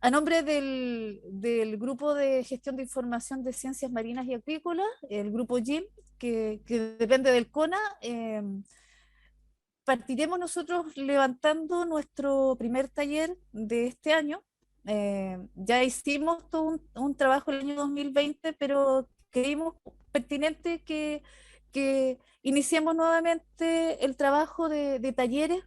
A nombre del Grupo de Gestión de Información de Ciencias Marinas y Acuícolas, el Grupo GIM, que depende del CONA, partiremos nosotros levantando nuestro primer taller de este año. Ya hicimos todo un trabajo el año 2020, pero creímos pertinente que iniciemos nuevamente el trabajo de talleres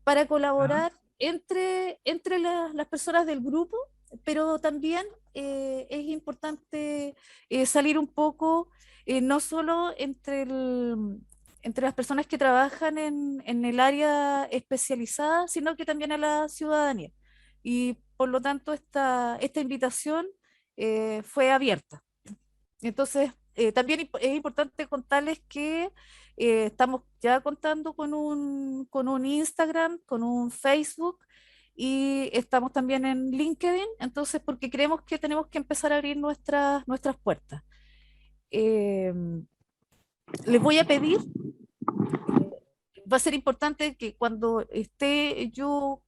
para ¿Ya? colaborar entre las personas del grupo, pero también es importante salir un poco, no solo entre las personas que trabajan en el área especializada, sino que también a la ciudadanía. Y por lo tanto, esta invitación fue abierta. Entonces, también es importante contarles que estamos ya contando con un Instagram, con un Facebook y estamos también en LinkedIn, entonces porque creemos que tenemos que empezar a abrir nuestras puertas. Eh, Les voy a pedir, va a ser importante que cuando esté yo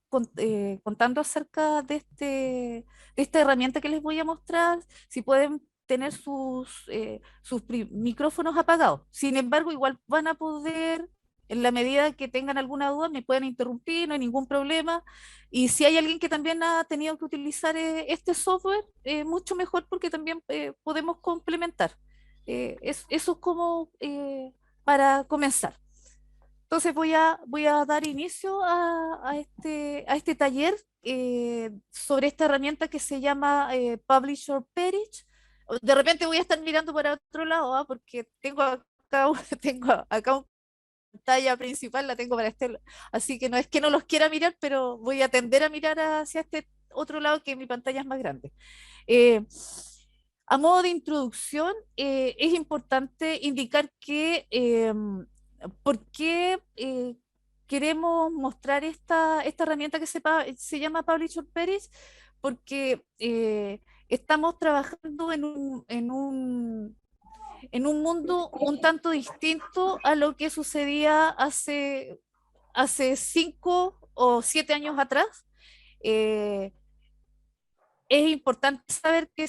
contando acerca de esta herramienta que les voy a mostrar, si pueden tener sus micrófonos apagados. Sin embargo, igual van a poder, en la medida que tengan alguna duda, me pueden interrumpir, no hay ningún problema. Y si hay alguien que también ha tenido que utilizar este software, mucho mejor porque también podemos complementar. Eso es como para comenzar. Entonces voy a dar inicio a este taller sobre esta herramienta que se llama Publish Your Page. De repente voy a estar mirando para otro lado, porque tengo acá, tengo acá una pantalla principal, la tengo para este lado. Así que no es que no los quiera mirar, pero voy a tender a mirar hacia este otro lado que mi pantalla es más grande. Eh, a modo de introducción, es importante indicar que por qué queremos mostrar esta herramienta que se llama Publisher Page, porque estamos trabajando en un mundo un tanto distinto a lo que sucedía hace 5 o 7 años atrás. Eh, es importante saber que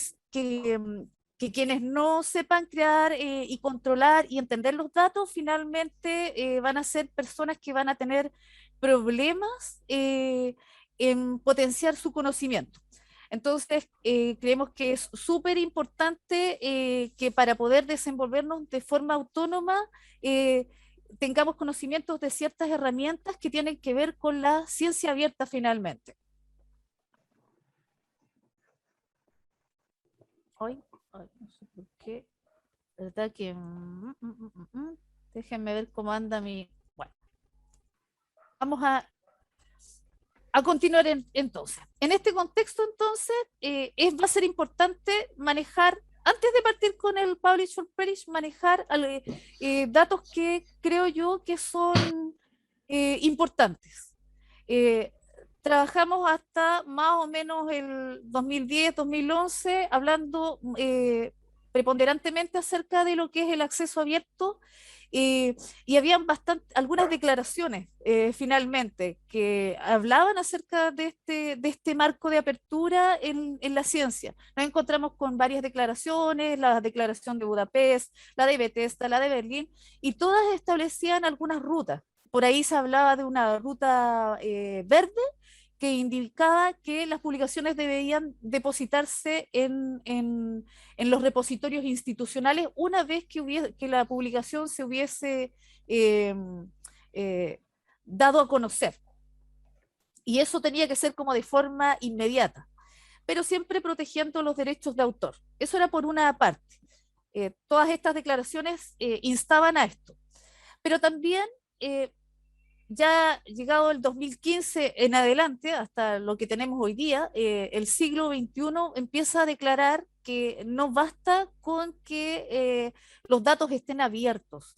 quienes no sepan crear y controlar y entender los datos, finalmente van a ser personas que van a tener problemas en potenciar su conocimiento. Entonces, creemos que es súper importante que para poder desenvolvernos de forma autónoma, eh, tengamos conocimientos de ciertas herramientas que tienen que ver con la ciencia abierta finalmente. Hoy, ay, no sé por qué, ¿verdad que? Déjenme ver cómo anda mi. Bueno, vamos a continuar entonces. En este contexto, entonces, va a ser importante manejar, antes de partir con el Publish or Perish, manejar datos que creo yo que son importantes. Eh, Trabajamos hasta más o menos el 2010, 2011, hablando preponderantemente acerca de lo que es el acceso abierto, eh, y habían algunas declaraciones finalmente que hablaban acerca de este marco de apertura en la ciencia. Nos encontramos con varias declaraciones, la declaración de Budapest, la de Bethesda, la de Berlín, y todas establecían algunas rutas. Por ahí se hablaba de una ruta verde que indicaba que las publicaciones debían depositarse en los repositorios institucionales una vez que la publicación se hubiese eh, eh, dado a conocer. Y eso tenía que ser como de forma inmediata, pero siempre protegiendo los derechos de autor. Eso era por una parte. Todas estas declaraciones instaban a esto. Pero también eh, ya llegado el 2015 en adelante, hasta lo que tenemos hoy día, el siglo XXI empieza a declarar que no basta con que los datos estén abiertos.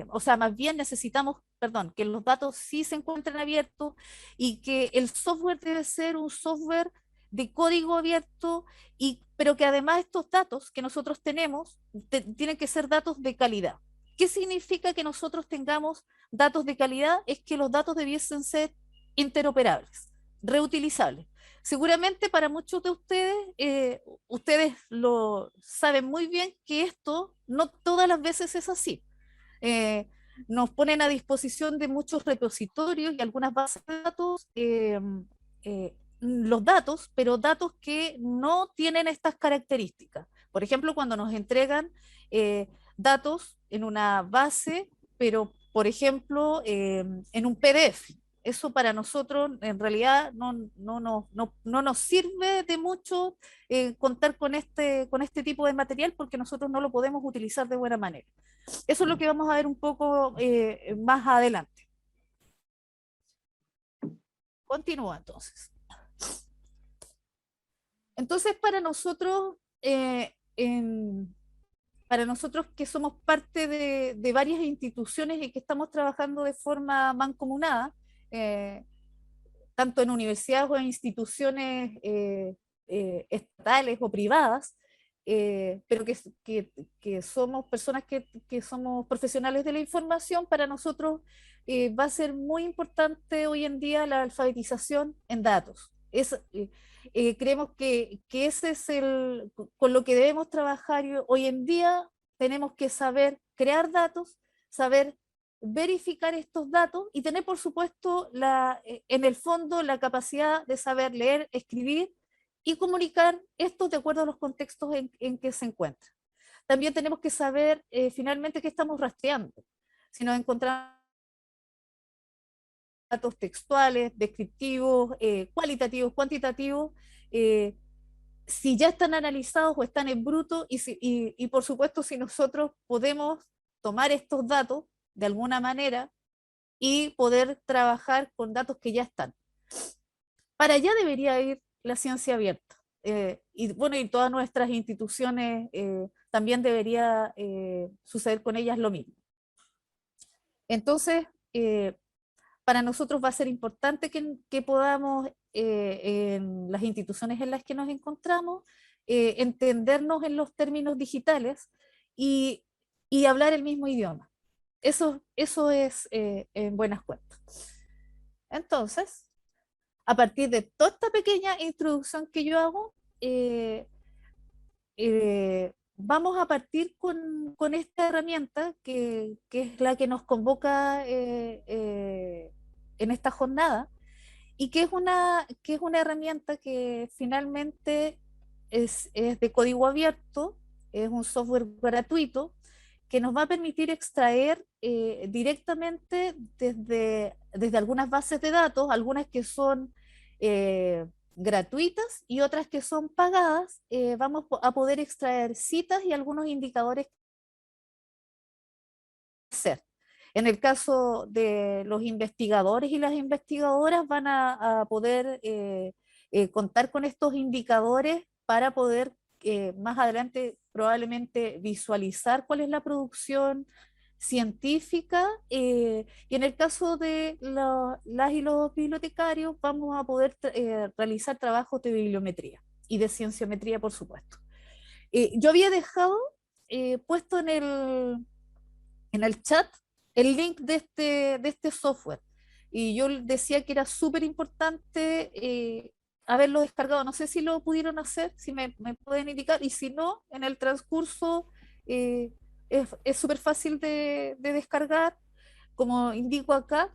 O sea, más bien necesitamos, perdón, que los datos sí se encuentren abiertos y que el software debe ser un software de código abierto, pero que además estos datos que nosotros tenemos tienen que ser datos de calidad. ¿Qué significa que nosotros tengamos datos de calidad? Es que los datos debiesen ser interoperables, reutilizables. seguramente para muchos de ustedes, ustedes lo saben muy bien que esto no todas las veces es así. Eh, Nos ponen a disposición de muchos repositorios y algunas bases de datos los datos, pero datos que no tienen estas características. Por ejemplo, cuando nos entregan datos en una base, pero por ejemplo en un PDF. Eso para nosotros en realidad no nos sirve de mucho contar con este tipo de material porque nosotros no lo podemos utilizar de buena manera. Eso es lo que vamos a ver un poco más adelante. Continúa entonces. Entonces, para nosotros que somos parte de varias instituciones y que estamos trabajando de forma mancomunada, eh, tanto en universidades o en instituciones estatales o privadas, pero que somos personas que somos profesionales de la información, para nosotros va a ser muy importante hoy en día la alfabetización en datos. Creemos que ese es con lo que debemos trabajar hoy en día. Tenemos que saber crear datos, saber verificar estos datos y tener, por supuesto, en el fondo la capacidad de saber leer, escribir y comunicar esto de acuerdo a los contextos en que se encuentra. También tenemos que saber finalmente qué estamos rastreando. Si nos encontramos datos textuales, descriptivos, cualitativos, cuantitativos, eh, si ya están analizados o están en bruto y por supuesto si nosotros podemos tomar estos datos de alguna manera y poder trabajar con datos que ya están. Para allá debería ir la ciencia abierta. Y bueno, y todas nuestras instituciones también debería suceder con ellas lo mismo. Entonces, para nosotros va a ser importante que podamos, en las instituciones en las que nos encontramos, entendernos en los términos digitales y, y hablar el mismo idioma. Eso es en buenas cuentas. Entonces, a partir de toda esta pequeña introducción que yo hago, vamos a partir con esta herramienta que es la que nos convoca en esta jornada y que es una herramienta que finalmente es de código abierto, es un software gratuito que nos va a permitir extraer directamente desde algunas bases de datos, algunas que son gratuitas y otras que son pagadas, vamos a poder extraer citas y algunos indicadores que hacer. En el caso de los investigadores y las investigadoras van a poder contar con estos indicadores para poder más adelante probablemente visualizar cuál es la producción científica y en el caso de las y los bibliotecarios vamos a poder realizar trabajos de bibliometría y de cienciometría, por supuesto. Yo había dejado puesto en el chat el link de este software. Y yo decía que era súper importante haberlo descargado. No sé si lo pudieron hacer, si me pueden indicar. Y si no, en el transcurso es súper fácil de descargar. Como indico acá,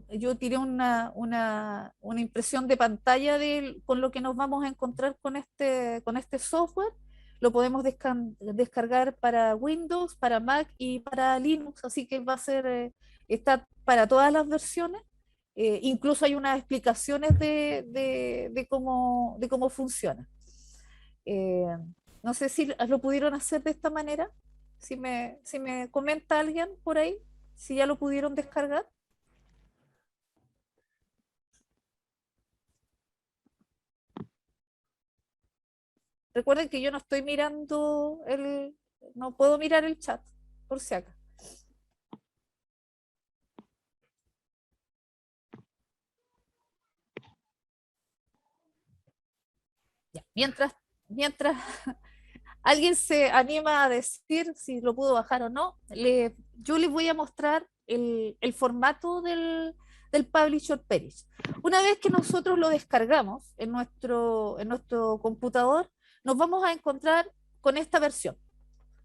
yo tiré una impresión de pantalla con lo que nos vamos a encontrar con este software. Lo podemos descargar para Windows, para Mac y para Linux, así que va a ser, está para todas las versiones. Incluso hay unas explicaciones de cómo funciona. Eh, no sé si lo pudieron hacer de esta manera, si me comenta alguien por ahí, si ya lo pudieron descargar. Recuerden que yo no estoy mirando no puedo mirar el chat, por si acaso. Ya, mientras alguien se anima a decir si lo pudo bajar o no, yo les voy a mostrar el formato del publish or perish. Una vez que nosotros lo descargamos en nuestro computador, nos vamos a encontrar con esta versión.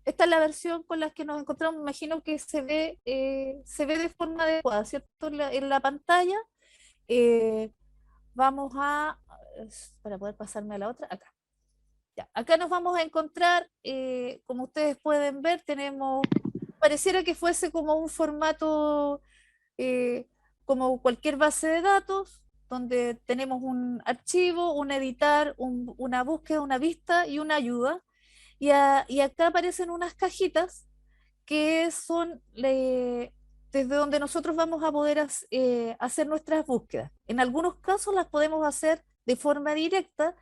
Esta es la versión con la que nos encontramos, me imagino que se ve de forma adecuada, ¿cierto? En la pantalla. Eh, vamos a, para poder pasarme a la otra, acá. Ya, acá nos vamos a encontrar, como ustedes pueden ver, pareciera que fuese como un formato, eh, como cualquier base de datos, donde tenemos un archivo, un editar, una búsqueda, una vista y una ayuda. Y acá aparecen unas cajitas que son desde donde nosotros vamos a poder hacer nuestras búsquedas. En algunos casos las podemos hacer de forma directa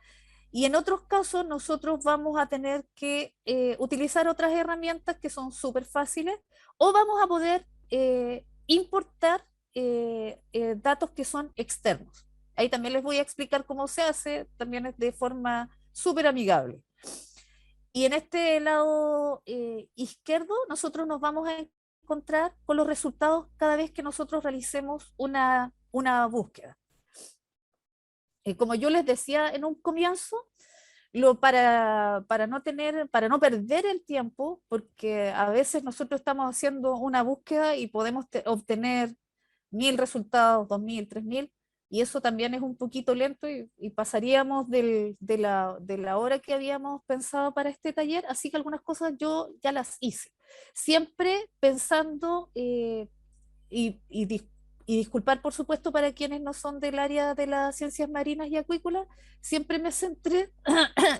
y en otros casos nosotros vamos a tener que utilizar otras herramientas que son súper fáciles o vamos a poder importar datos que son externos. Ahí también les voy a explicar cómo se hace, también es de forma súper amigable. Y en este lado izquierdo, nosotros nos vamos a encontrar con los resultados cada vez que nosotros realicemos una búsqueda. Como yo les decía en un comienzo, para no perder el tiempo, porque a veces nosotros estamos haciendo una búsqueda y podemos obtener 1000 resultados, 2000, 3000, y eso también es un poquito lento y pasaríamos de la hora que habíamos pensado para este taller, así que algunas cosas yo ya las hice, siempre pensando y, y, dis- y disculpar por supuesto para quienes no son del área de las ciencias marinas y acuícolas, siempre me centré,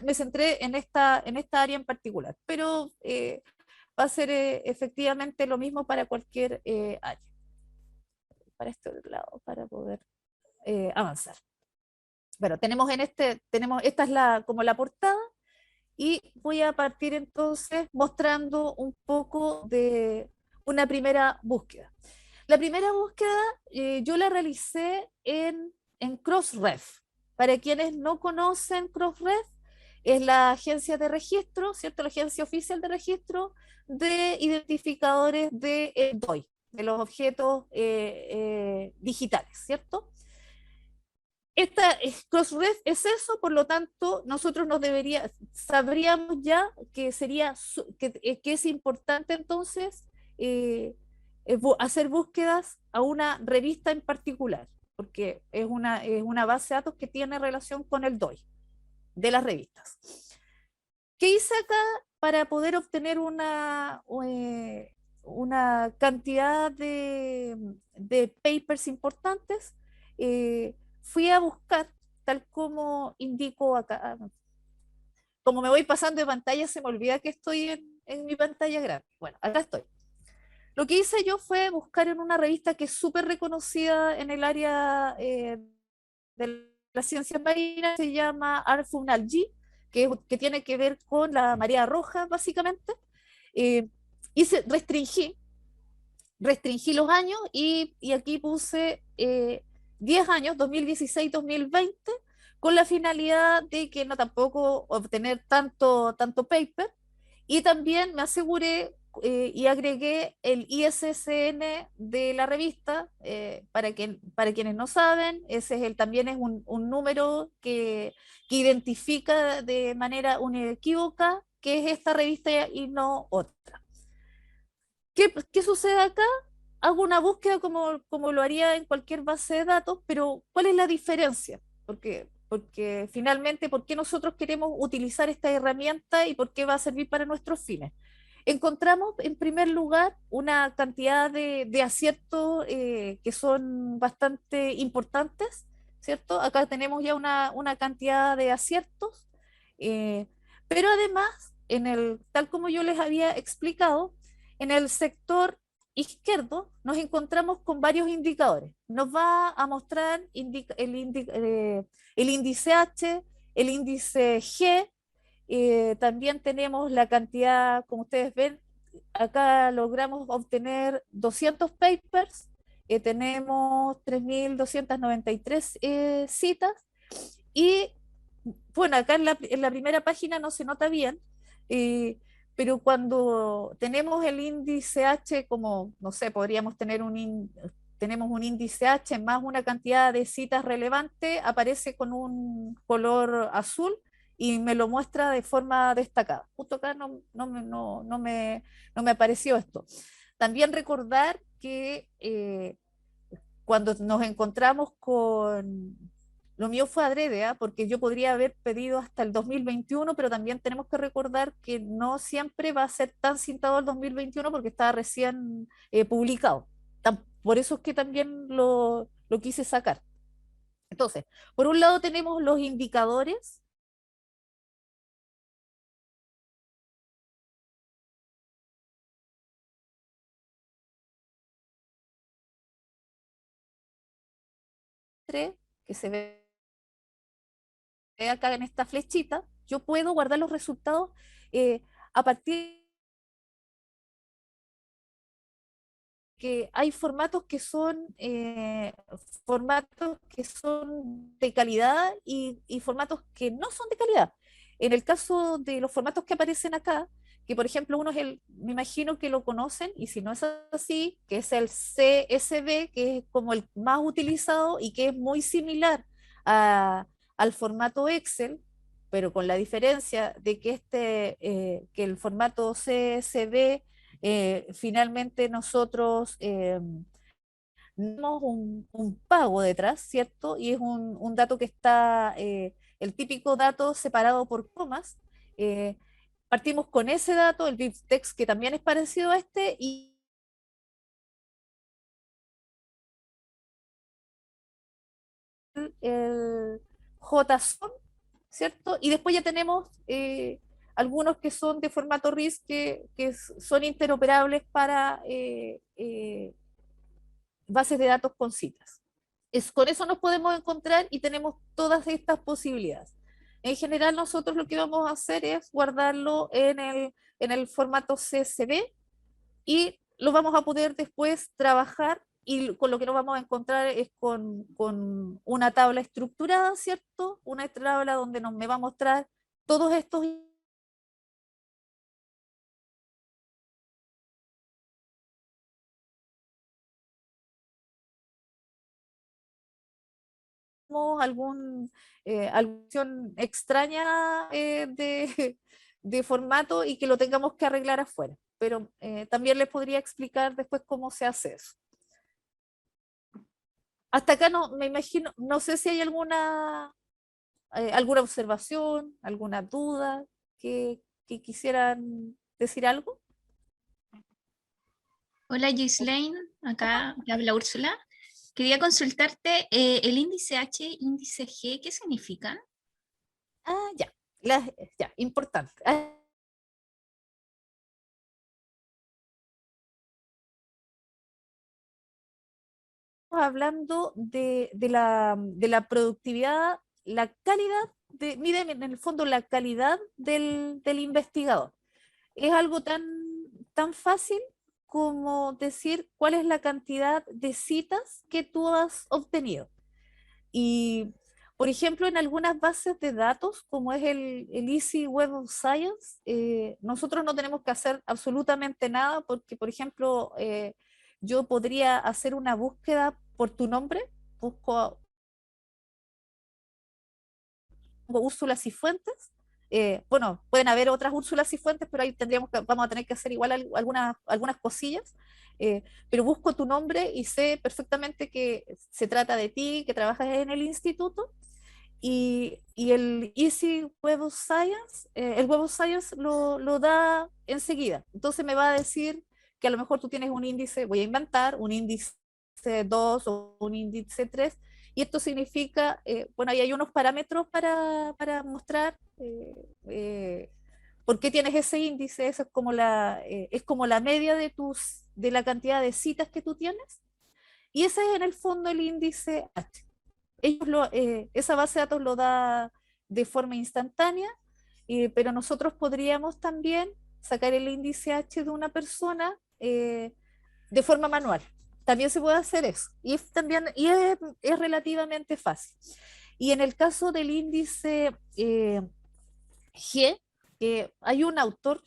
me centré en esta área en particular, pero va a ser efectivamente lo mismo para cualquier área, para este otro lado, para poder avanzar. Bueno, esta es como la portada y voy a partir entonces mostrando un poco de una primera búsqueda. La primera búsqueda yo la realicé en Crossref. Para quienes no conocen Crossref, es la agencia de registro, ¿cierto? La agencia oficial de registro de identificadores de DOI, de los objetos digitales, ¿cierto? Crossref es eso, por lo tanto, nosotros sabríamos ya que que es importante entonces hacer búsquedas a una revista en particular, porque es una base de datos que tiene relación con el DOI de las revistas. ¿Qué hice acá para poder obtener una cantidad de papers importantes? Fui a buscar, tal como indico acá, como me voy pasando de pantalla, se me olvida que estoy en mi pantalla grande. Bueno, acá estoy. Lo que hice yo fue buscar en una revista que es súper reconocida en el área de las ciencias marinas, se llama Arfunalgi, que tiene que ver con la marea roja, básicamente. Eh, restringí, restringí los años y aquí puse 10 años, 2016-2020, con la finalidad de que no tampoco obtener tanto paper, y también me aseguré y agregué el ISSN de la revista, para quienes no saben, ese es también es un número que identifica de manera inequívoca que es esta revista y no otra. ¿Qué sucede acá? Hago una búsqueda como lo haría en cualquier base de datos, pero ¿cuál es la diferencia? Porque finalmente, ¿por qué nosotros queremos utilizar esta herramienta y por qué va a servir para nuestros fines? Encontramos, en primer lugar, una cantidad de aciertos que son bastante importantes, ¿cierto? Acá tenemos ya una cantidad de aciertos, eh, pero además, tal como yo les había explicado, en el sector izquierdo nos encontramos con varios indicadores. Nos va a mostrar el índice H, el índice G, también tenemos la cantidad, como ustedes ven, acá logramos obtener 200 papers, tenemos 3.293 citas y bueno, acá en la primera página no se nota bien, eh, pero cuando tenemos el índice H como, no sé, podríamos tenemos un índice H más una cantidad de citas relevante, aparece con un color azul y me lo muestra de forma destacada. Justo acá no me apareció esto. También recordar que cuando nos encontramos con... Lo mío fue adrede, ¿ah? Porque yo podría haber pedido hasta el 2021, pero también tenemos que recordar que no siempre va a ser tan citado el 2021 porque estaba recién publicado. Por eso es que también lo quise sacar. Entonces, por un lado tenemos los indicadores. Que se ve acá en esta flechita, yo puedo guardar los resultados a partir que hay formatos que son de calidad y formatos que no son de calidad. En el caso de los formatos que aparecen acá, que por ejemplo uno es me imagino que lo conocen, y si no es así, que es el CSV, que es como el más utilizado y que es muy similar a- al formato Excel, pero con la diferencia de que que el formato CSV finalmente nosotros tenemos un pago detrás, ¿cierto? Y es un dato que está, el típico dato separado por comas. eh, Partimos con ese dato, el BibTeX, que también es parecido a este, y el JSON, ¿cierto? Y después ya tenemos algunos que son de formato RIS que son interoperables para bases de datos con citas. Con eso nos podemos encontrar y tenemos todas estas posibilidades. En general, nosotros lo que vamos a hacer es guardarlo en el formato CSV y lo vamos a poder después trabajar, y con lo que nos vamos a encontrar es con una tabla estructurada, ¿cierto? Una tabla donde me va a mostrar todos estos algún, alguna opción extraña de formato y que lo tengamos que arreglar afuera. Pero también les podría explicar después cómo se hace eso. Hasta acá no me imagino, no sé si hay alguna observación, alguna duda que quisieran decir algo. Hola Gislaine, acá te habla Úrsula. Quería consultarte el índice H, índice G, ¿qué significan? Ah, ya, ya, importante. Hablando de la productividad, la calidad, miren en el fondo la calidad del investigador. Es algo tan fácil como decir cuál es la cantidad de citas que tú has obtenido. Y, por ejemplo, en algunas bases de datos, como es el Easy Web of Science, nosotros no tenemos que hacer absolutamente nada porque, por ejemplo, yo podría hacer una búsqueda por tu nombre, busco Úrsula Cifuentes. Bueno, pueden haber otras Úrsulas Cifuentes, pero ahí vamos a tener que hacer igual algunas cosillas. Pero busco tu nombre y sé perfectamente que se trata de ti, que trabajas en el instituto. Y el Easy Web of Science, el Web of Science lo da enseguida. Entonces me va a decir que a lo mejor tú tienes un índice, voy a inventar, un índice 2 o un índice 3, y esto significa, bueno, ahí hay unos parámetros para mostrar por qué tienes ese índice. Eso es como la media de la cantidad de citas que tú tienes, y ese es en el fondo el índice H. Esa base de datos lo da de forma instantánea, pero nosotros podríamos también sacar el índice H de una persona de forma manual. También se puede hacer eso. Es relativamente fácil. Y en el caso del índice G, hay un autor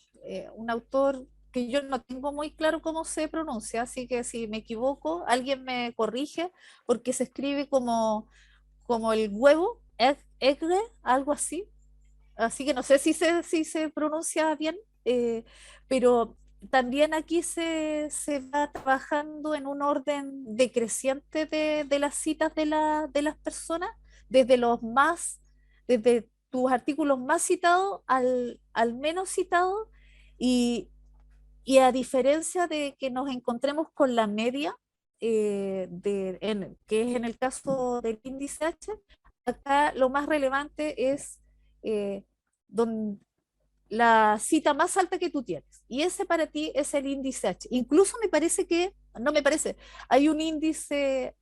que yo no tengo muy claro cómo se pronuncia, así que si me equivoco, alguien me corrige, porque se escribe como el huevo, egre, algo así. Así que no sé si se pronuncia bien, pero también aquí se va trabajando en un orden decreciente de las citas de las personas, desde desde tus artículos más citados al menos citado, y, y a diferencia de que nos encontremos con la media, que es en el caso del índice H, acá lo más relevante es eh, don- la cita más alta que tú tienes. Y ese para ti es el índice H. Incluso me parece que, no me parece, hay un índice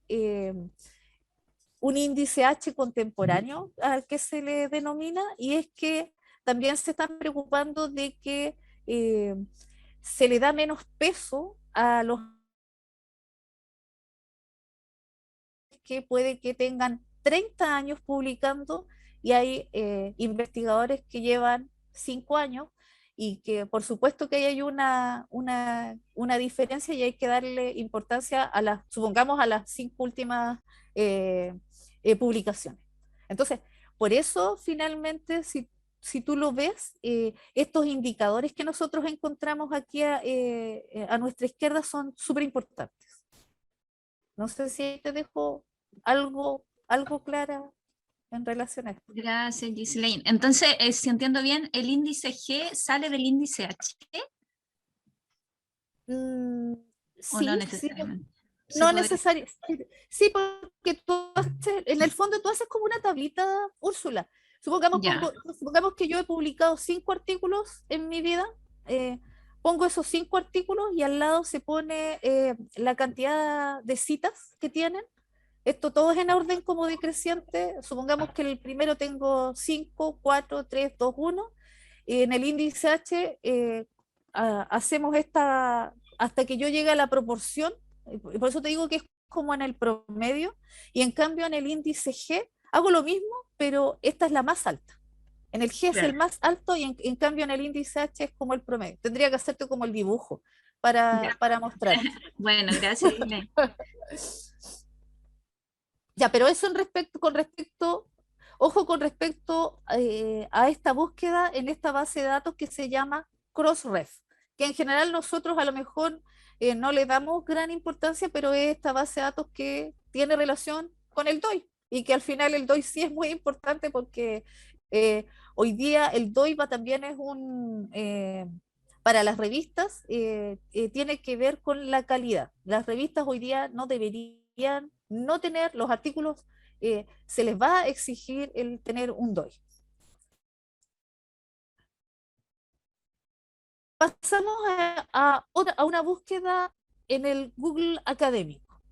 H contemporáneo al que se le denomina, y es que también se están preocupando de que eh, se le da menos peso a los que puede que tengan 30 años publicando, y hay investigadores que llevan 5 años, y que por supuesto que ahí hay una diferencia, y hay que darle importancia a las, supongamos, a las 5 últimas eh, publicaciones. Entonces, por eso finalmente, si tú lo ves, estos indicadores que nosotros encontramos aquí a nuestra izquierda son súper importantes. No sé si te dejo algo clara en relación a esto. Gracias, Ghislaine. Entonces, si entiendo bien, el índice G sale del índice H, Mm, o no sí, sí, necesariamente. Se no podría. necesario. Sí, sí, porque en el fondo tú haces como una tablita, Úrsula. Ya, Supongamos que yo he publicado 5 artículos en mi vida, eh, pongo esos 5 artículos y al lado se pone la cantidad de citas que tienen. Esto todo es en orden como decreciente. Supongamos que el primero tengo 5, 4, 3, 2, 1. En el índice H hacemos esta hasta que yo llegue a la proporción. Y por eso te digo que es como en el promedio. Y en cambio en el índice G hago lo mismo, pero esta es la más alta. En el G es el claro. más alto, y en cambio en el índice H es como el promedio. Tendría que hacerte como el dibujo Ya. para mostrarte. Bueno, gracias, Ghislaine. Ya, pero eso ojo con respecto a esta búsqueda en esta base de datos que se llama Crossref, que en general nosotros a lo mejor no le damos gran importancia, pero es esta base de datos que tiene relación con el DOI, y que al final el DOI sí es muy importante, porque hoy día el DOI también es para las revistas, tiene que ver con la calidad. Las revistas hoy día no deberían no tener los artículos, se les va a exigir el tener un DOI. Pasamos a una búsqueda en el Google Académico.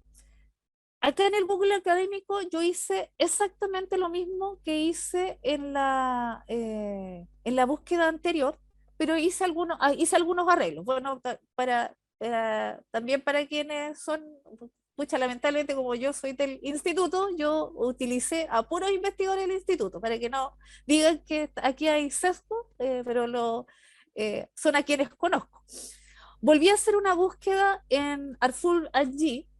Acá en el Google Académico yo hice exactamente lo mismo que hice en la búsqueda anterior, pero hice algunos arreglos. Bueno, también para quienes son, pucha, lamentablemente como yo soy del instituto, yo utilicé a puros investigadores del instituto, para que no digan que aquí hay sesgo, pero son a quienes conozco. Volví a hacer una búsqueda en Artful allí,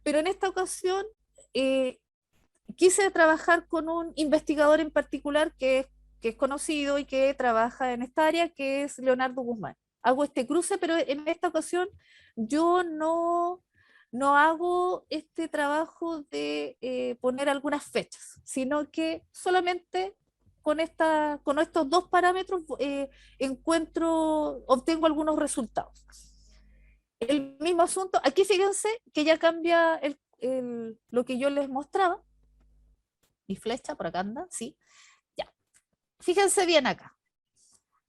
pero en esta ocasión eh, quise trabajar con un investigador en particular que es conocido y que trabaja en esta área, que es Leonardo Guzmán. Hago este cruce, pero en esta ocasión yo no hago este trabajo de poner algunas fechas, sino que solamente con estos dos parámetros obtengo algunos resultados. El mismo asunto, aquí fíjense que ya cambia lo que yo les mostraba. Mi flecha por acá anda, sí. Ya. Fíjense bien acá.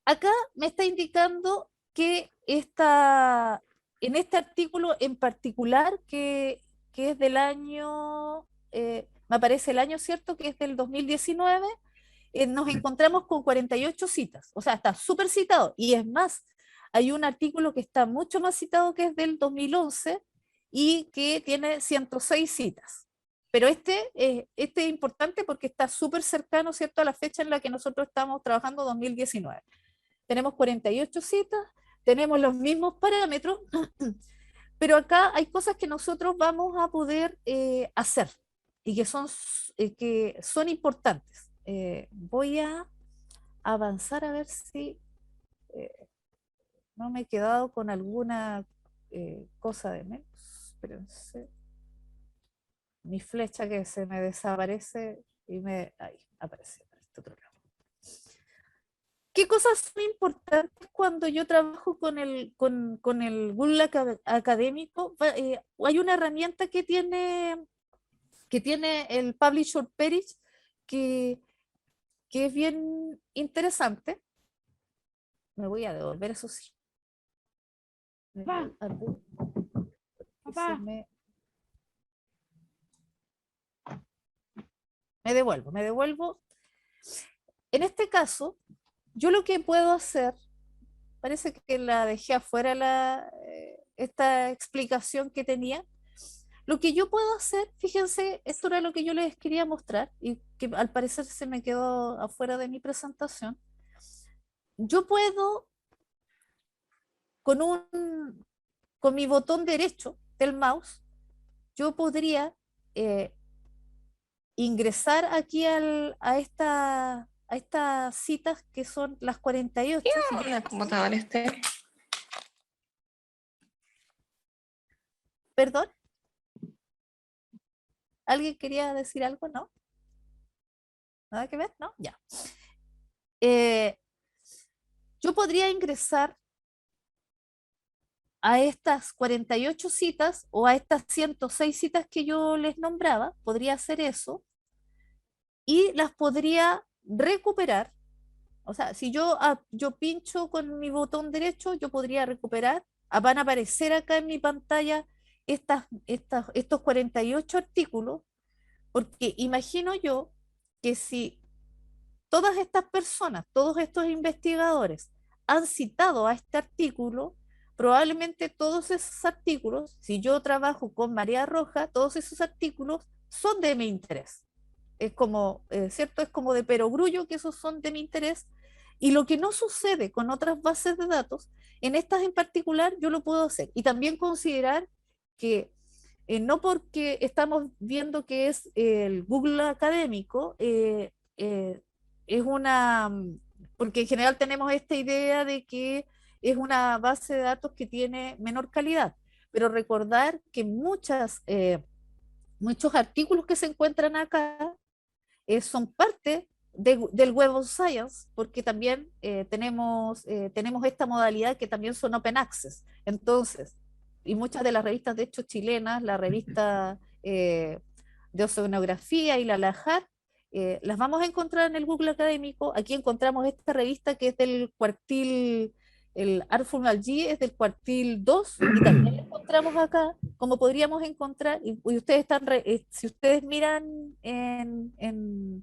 Acá me está indicando que en este artículo en particular, que es del año, me aparece el año, ¿cierto? Que es del 2019, nos encontramos con 48 citas. O sea, está súper citado. Y es más, hay un artículo que está mucho más citado, que es del 2011 y que tiene 106 citas. Pero este es importante porque está súper cercano, ¿cierto?, a la fecha en la que nosotros estamos trabajando, 2019. Tenemos 48 citas, tenemos los mismos parámetros, pero acá hay cosas que nosotros vamos a poder hacer y que son importantes. Voy a avanzar a ver si eh, no me he quedado con alguna cosa de menos. Espérense. Mi flecha que se me desaparece y ahí aparece en este otro lado. ¿Qué cosas son importantes cuando yo trabajo con el Google Académico? Hay una herramienta que tiene el Publisher Page que, que es bien interesante. Me voy a devolver, eso sí. Me voy a me devuelvo. En este caso, yo lo que puedo hacer, parece que la dejé afuera esta explicación que tenía. Lo que yo puedo hacer, fíjense, esto era lo que yo les quería mostrar y que al parecer se me quedó afuera de mi presentación. Yo puedo, con con mi botón derecho del mouse, yo podría ingresar aquí a estas citas que son las 48. Si yo computador este. Perdón, ¿alguien quería decir algo? ¿No? ¿Nada que ver? ¿No? Ya. Eh, yo podría ingresar a estas 48 citas o a estas 106 citas que yo les nombraba, podría hacer eso y las podría recuperar. O sea, si yo pincho con mi botón derecho, yo podría recuperar. Van a aparecer acá en mi pantalla estos 48 artículos, porque imagino yo que si todas estas personas, todos estos investigadores han citado a este artículo, probablemente todos esos artículos, si yo trabajo con María Roja, todos esos artículos son de mi interés. Es como, ¿cierto? Es como de perogrullo que esos son de mi interés. Y lo que no sucede con otras bases de datos, en estas en particular yo lo puedo hacer. Y también considerar que no porque estamos viendo que es el Google académico, es porque en general tenemos esta idea de que es una base de datos que tiene menor calidad, pero recordar que muchos artículos que se encuentran acá son parte del Web of Science, porque también tenemos esta modalidad que también son open access. Entonces, y muchas de las revistas, de hecho, chilenas, la revista de oceanografía y la LAJAR, las vamos a encontrar en el Google Académico. Aquí encontramos esta revista que es del cuartil, el Artful G es del cuartil 2 y también la encontramos acá, como podríamos encontrar, y ustedes si ustedes miran en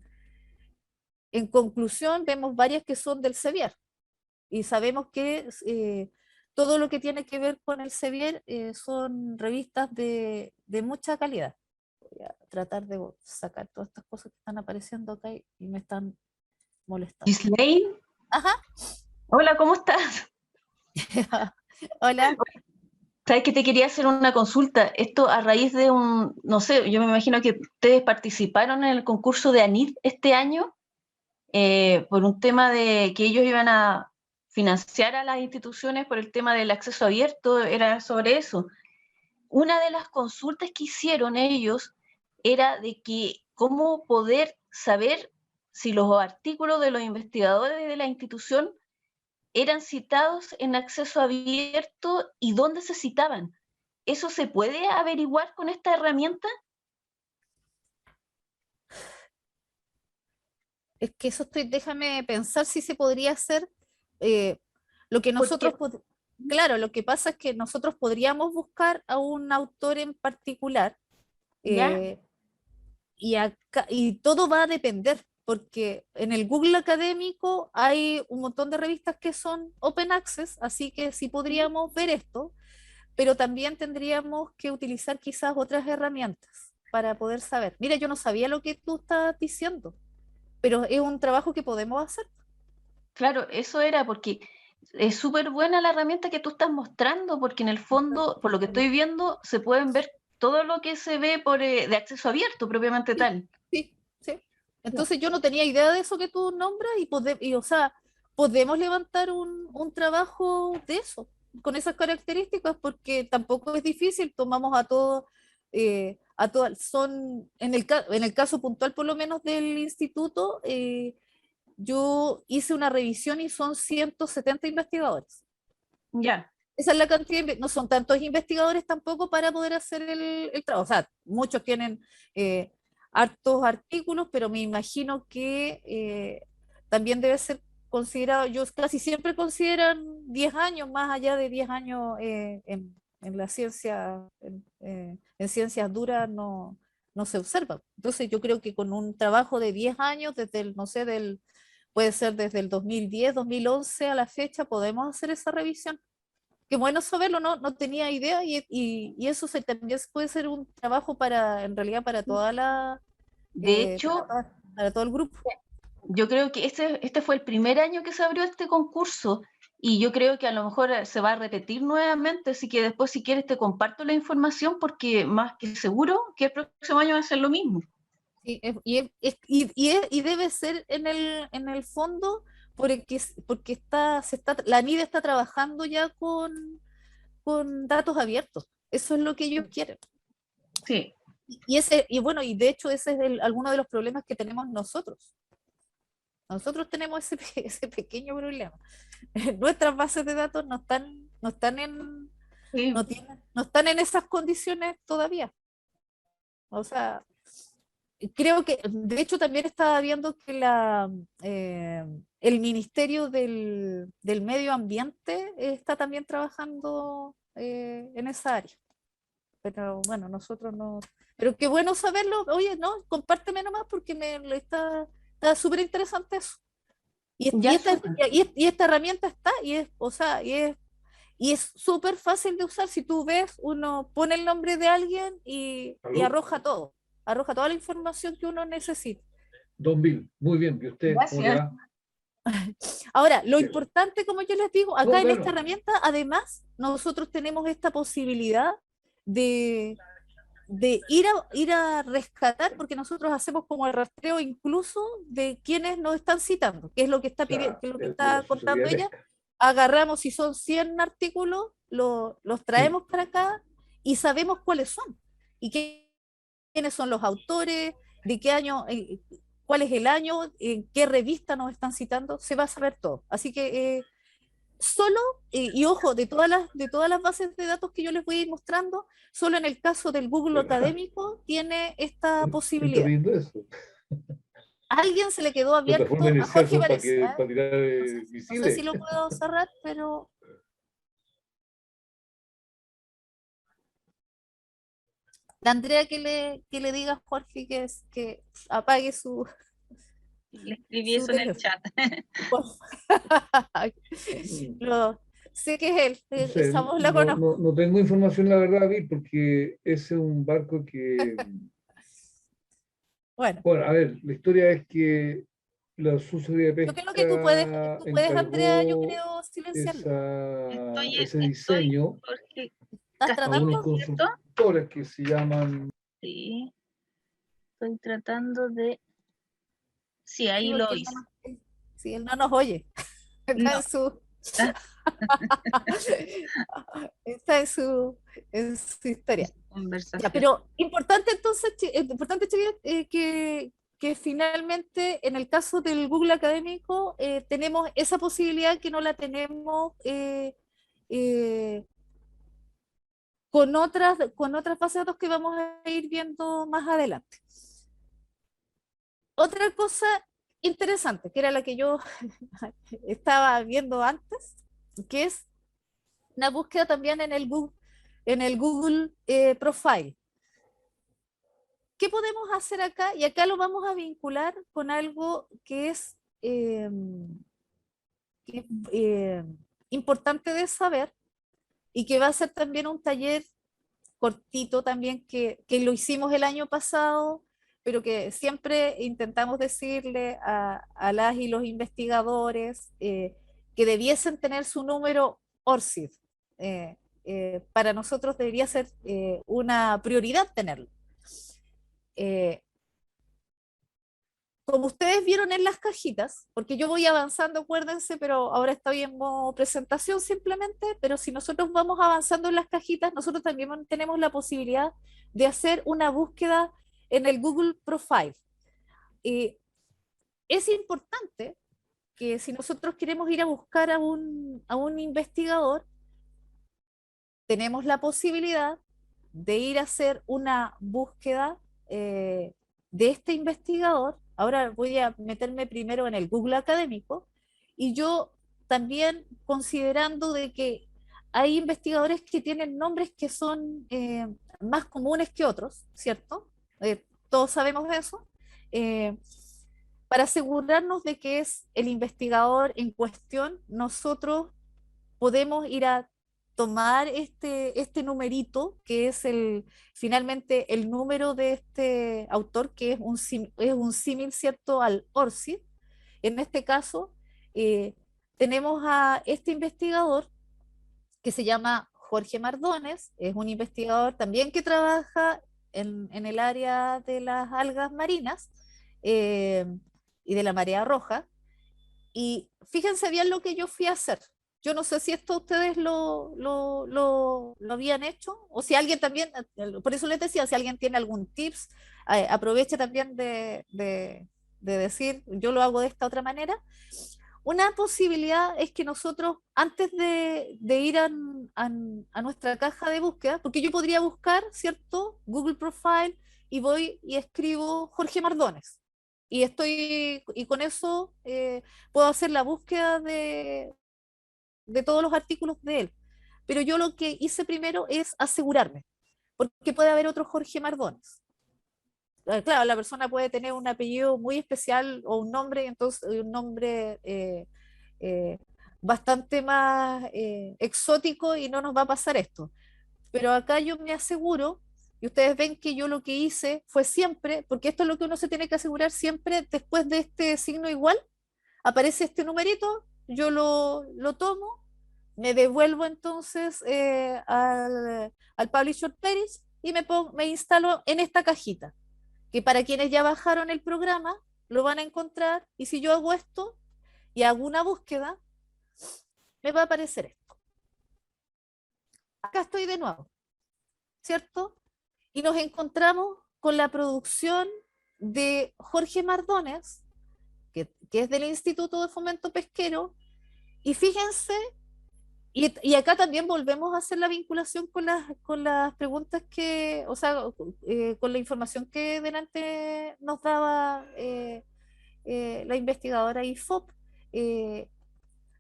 conclusión, vemos varias que son del Sevier y sabemos que todo lo que tiene que ver con el Sevier son revistas de mucha calidad. Voy a tratar de sacar todas estas cosas que están apareciendo acá y me están molestando. Gislaine, Ajá. hola, ¿cómo estás? Hola. Sabes que te quería hacer una consulta. Esto a raíz de no sé, yo me imagino que ustedes participaron en el concurso de ANID este año por un tema de que ellos iban a financiar a las instituciones por el tema del acceso abierto, era sobre eso. Una de las consultas que hicieron ellos era de que cómo poder saber si los artículos de los investigadores de la institución eran citados en acceso abierto y dónde se citaban. ¿Eso se puede averiguar con esta herramienta? Es que déjame pensar si se podría hacer lo que nosotros, claro, lo que pasa es que nosotros podríamos buscar a un autor en particular ¿Ya? y todo va a depender, porque en el Google académico hay un montón de revistas que son open access, así que sí podríamos ver esto, pero también tendríamos que utilizar quizás otras herramientas para poder saber. Mira, yo no sabía lo que tú estás diciendo, pero es un trabajo que podemos hacer. Claro, eso era porque es súper buena la herramienta que tú estás mostrando, porque en el fondo, por lo que estoy viendo, se pueden ver todo lo que se ve de acceso abierto, propiamente Sí, tal. sí, sí. Entonces yo no tenía idea de eso que tú nombras o sea, podemos levantar un trabajo de eso, con esas características, porque tampoco es difícil, tomamos a todas, son, en el caso puntual por lo menos del instituto, yo hice una revisión y son 170 investigadores. Ya, Esa es la cantidad, no son tantos investigadores tampoco para poder hacer el trabajo. O sea, muchos tienen eh, hartos artículos, pero me imagino que también debe ser considerado, yo casi siempre consideran 10 años, más allá de 10 años en la ciencia, en ciencias duras no se observa. Entonces yo creo que con un trabajo de 10 años, desde el, no sé, puede ser desde el 2010, 2011 a la fecha, podemos hacer esa revisión. Qué bueno saberlo, no tenía idea y eso también puede ser un trabajo en realidad para de hecho, para todo el grupo. yo creo que este fue el primer año que se abrió este concurso y yo creo que a lo mejor se va a repetir nuevamente, así que después si quieres te comparto la información porque más que seguro que el próximo año va a ser lo mismo. Sí, y debe ser en el fondo porque la NIDE está trabajando ya con datos abiertos. Eso es lo que ellos quieren. Sí, Y bueno, y de hecho ese es alguno de los problemas que tenemos nosotros. Nosotros tenemos ese pequeño problema. Nuestras bases de datos sí, no están en esas condiciones todavía. O sea, creo que, de hecho, también estaba viendo que el Ministerio del Medio Ambiente está también trabajando en esa área. Pero bueno, nosotros no. Pero qué bueno saberlo. Oye, no, compárteme nomás porque está súper interesante eso. ya súper. Y esta herramienta está, o sea, y es súper fácil de usar. Si tú ves, uno pone el nombre de alguien y ¿Aló? arroja toda la información que uno necesita. Don Bill, muy bien. ¿Y usted cómo le Gracias. va? Ahora, lo Bien. importante, como yo les digo, No, acá en esta claro. herramienta, además, nosotros tenemos esta posibilidad de, de ir a rescatar, porque nosotros hacemos como el rastreo incluso de quienes nos están citando, que es lo que O sea, que es lo que de la está asesoría contando ella. pesca. Agarramos, si son 100 artículos, los Sí. traemos para acá y sabemos cuáles son y quiénes son los autores, de qué año, cuál es el año, en qué revista nos están citando, se va a saber todo. Así que solo, y ojo, de todas las bases de datos que yo les voy a ir mostrando, solo en el caso del Google ¿Verdad? académico tiene esta ¿Quién está posibilidad. pidiendo eso? A alguien se le quedó Plataformas abierto, a iniciales Jorge son para parece, que ¿eh? para tirar No sé misiles. si lo puedo cerrar, pero la Andrea que le diga a Jorge que apague Le escribí su eso en el teléfono. chat. Mm, Sé que es él, no sé, esa voz la conozco. no tengo información, la verdad, Bill, porque ese es un barco que, Bueno, bueno, a ver, la historia es que la Subsecretaría de yo creo que Pesca tú puedes, Andrea, yo encargó creo, silenciarlo. ese Estoy, diseño Jorge ¿Estás a unos Castillo, tratando? ¿cierto? consultores que se llaman, Sí, estoy tratando de... Sí, Sí, ahí lo porque hice. sí, él no nos oye. Está No, en su, está está en su historia. en Ya, conversación. pero importante entonces, importante, chiquillos, que finalmente en el caso del Google académico tenemos esa posibilidad que no la tenemos eh, con otras bases de datos que vamos a ir viendo más adelante. Otra cosa interesante, que era la que yo estaba viendo antes, que es una búsqueda también en el Google Profile. ¿Qué podemos hacer acá? Y acá lo vamos a vincular con algo que es importante de saber y que va a ser también un taller cortito también que lo hicimos el año pasado, pero que siempre intentamos decirle a las y los investigadores que debiesen tener su número ORCID. Para nosotros debería ser una prioridad tenerlo. Como ustedes vieron en las cajitas, porque yo voy avanzando, acuérdense, pero ahora estoy en modo presentación simplemente, pero si nosotros vamos avanzando en las cajitas, nosotros también tenemos la posibilidad de hacer una búsqueda en el Google Profile. Es importante que si nosotros queremos ir a buscar a un investigador, tenemos la posibilidad de ir a hacer una búsqueda de este investigador. Ahora voy a meterme primero en el Google académico, y yo también considerando de que hay investigadores que tienen nombres que son más comunes que otros, ¿cierto? Todos sabemos eso. Para asegurarnos de que es el investigador en cuestión, nosotros podemos ir a tomar este numerito, que es finalmente el número de este autor, que es un símil, ¿cierto?, al ORCID. En este caso, tenemos a este investigador que se llama Jorge Mardones, es un investigador también que trabaja en el área de las algas marinas eh, y de la marea roja. Y fíjense bien lo que yo fui a hacer. Yo no sé si esto ustedes lo habían hecho, o si alguien también, por eso les decía, si alguien tiene algún tips, aproveche también de decir, yo lo hago de esta otra manera. Una posibilidad es que nosotros, antes de ir a nuestra caja de búsqueda, porque yo podría buscar, ¿cierto?, Google Profile, y voy y escribo Jorge Mardones. Y con eso puedo hacer la búsqueda de todos los artículos de él. Pero yo lo que hice primero es asegurarme, porque puede haber otro Jorge Mardones. Claro, la persona puede tener un apellido muy especial o un nombre, entonces un nombre eh, bastante más exótico, y no nos va a pasar esto. Pero acá yo me aseguro, y ustedes ven que yo lo que hice fue siempre, porque esto es lo que uno se tiene que asegurar siempre, después de este signo igual, aparece este numerito, yo lo tomo, me devuelvo entonces al Publisher Page y me instalo en esta cajita, que para quienes ya bajaron el programa lo van a encontrar, y si yo hago esto y hago una búsqueda, me va a aparecer esto. Acá estoy de nuevo, ¿cierto? Y nos encontramos con la producción de Jorge Mardones, que es del Instituto de Fomento Pesquero, y fíjense, y acá también volvemos a hacer la vinculación con las preguntas o sea, con la información que delante nos daba la investigadora IFOP,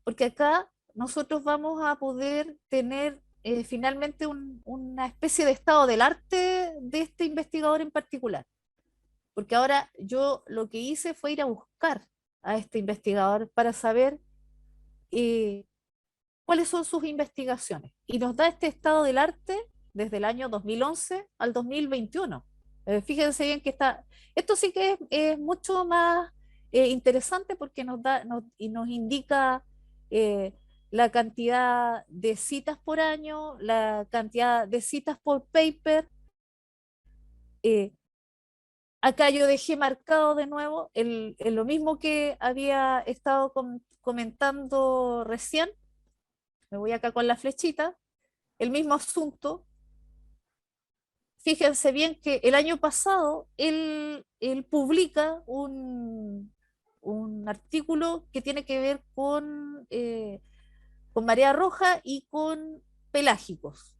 porque acá nosotros vamos a poder tener finalmente una especie de estado del arte de este investigador en particular. Porque ahora yo lo que hice fue ir a buscar a este investigador para saber cuáles son sus investigaciones. Y nos da este estado del arte desde el año 2011 al 2021. Fíjense bien que esto sí que es mucho más interesante, porque nos indica la cantidad de citas por año, la cantidad de citas por paper. Acá yo dejé marcado de nuevo lo mismo que había estado comentando recién. Me voy acá con la flechita, el mismo asunto. Fíjense bien que el año pasado él publica un artículo que tiene que ver con marea roja y con pelágicos.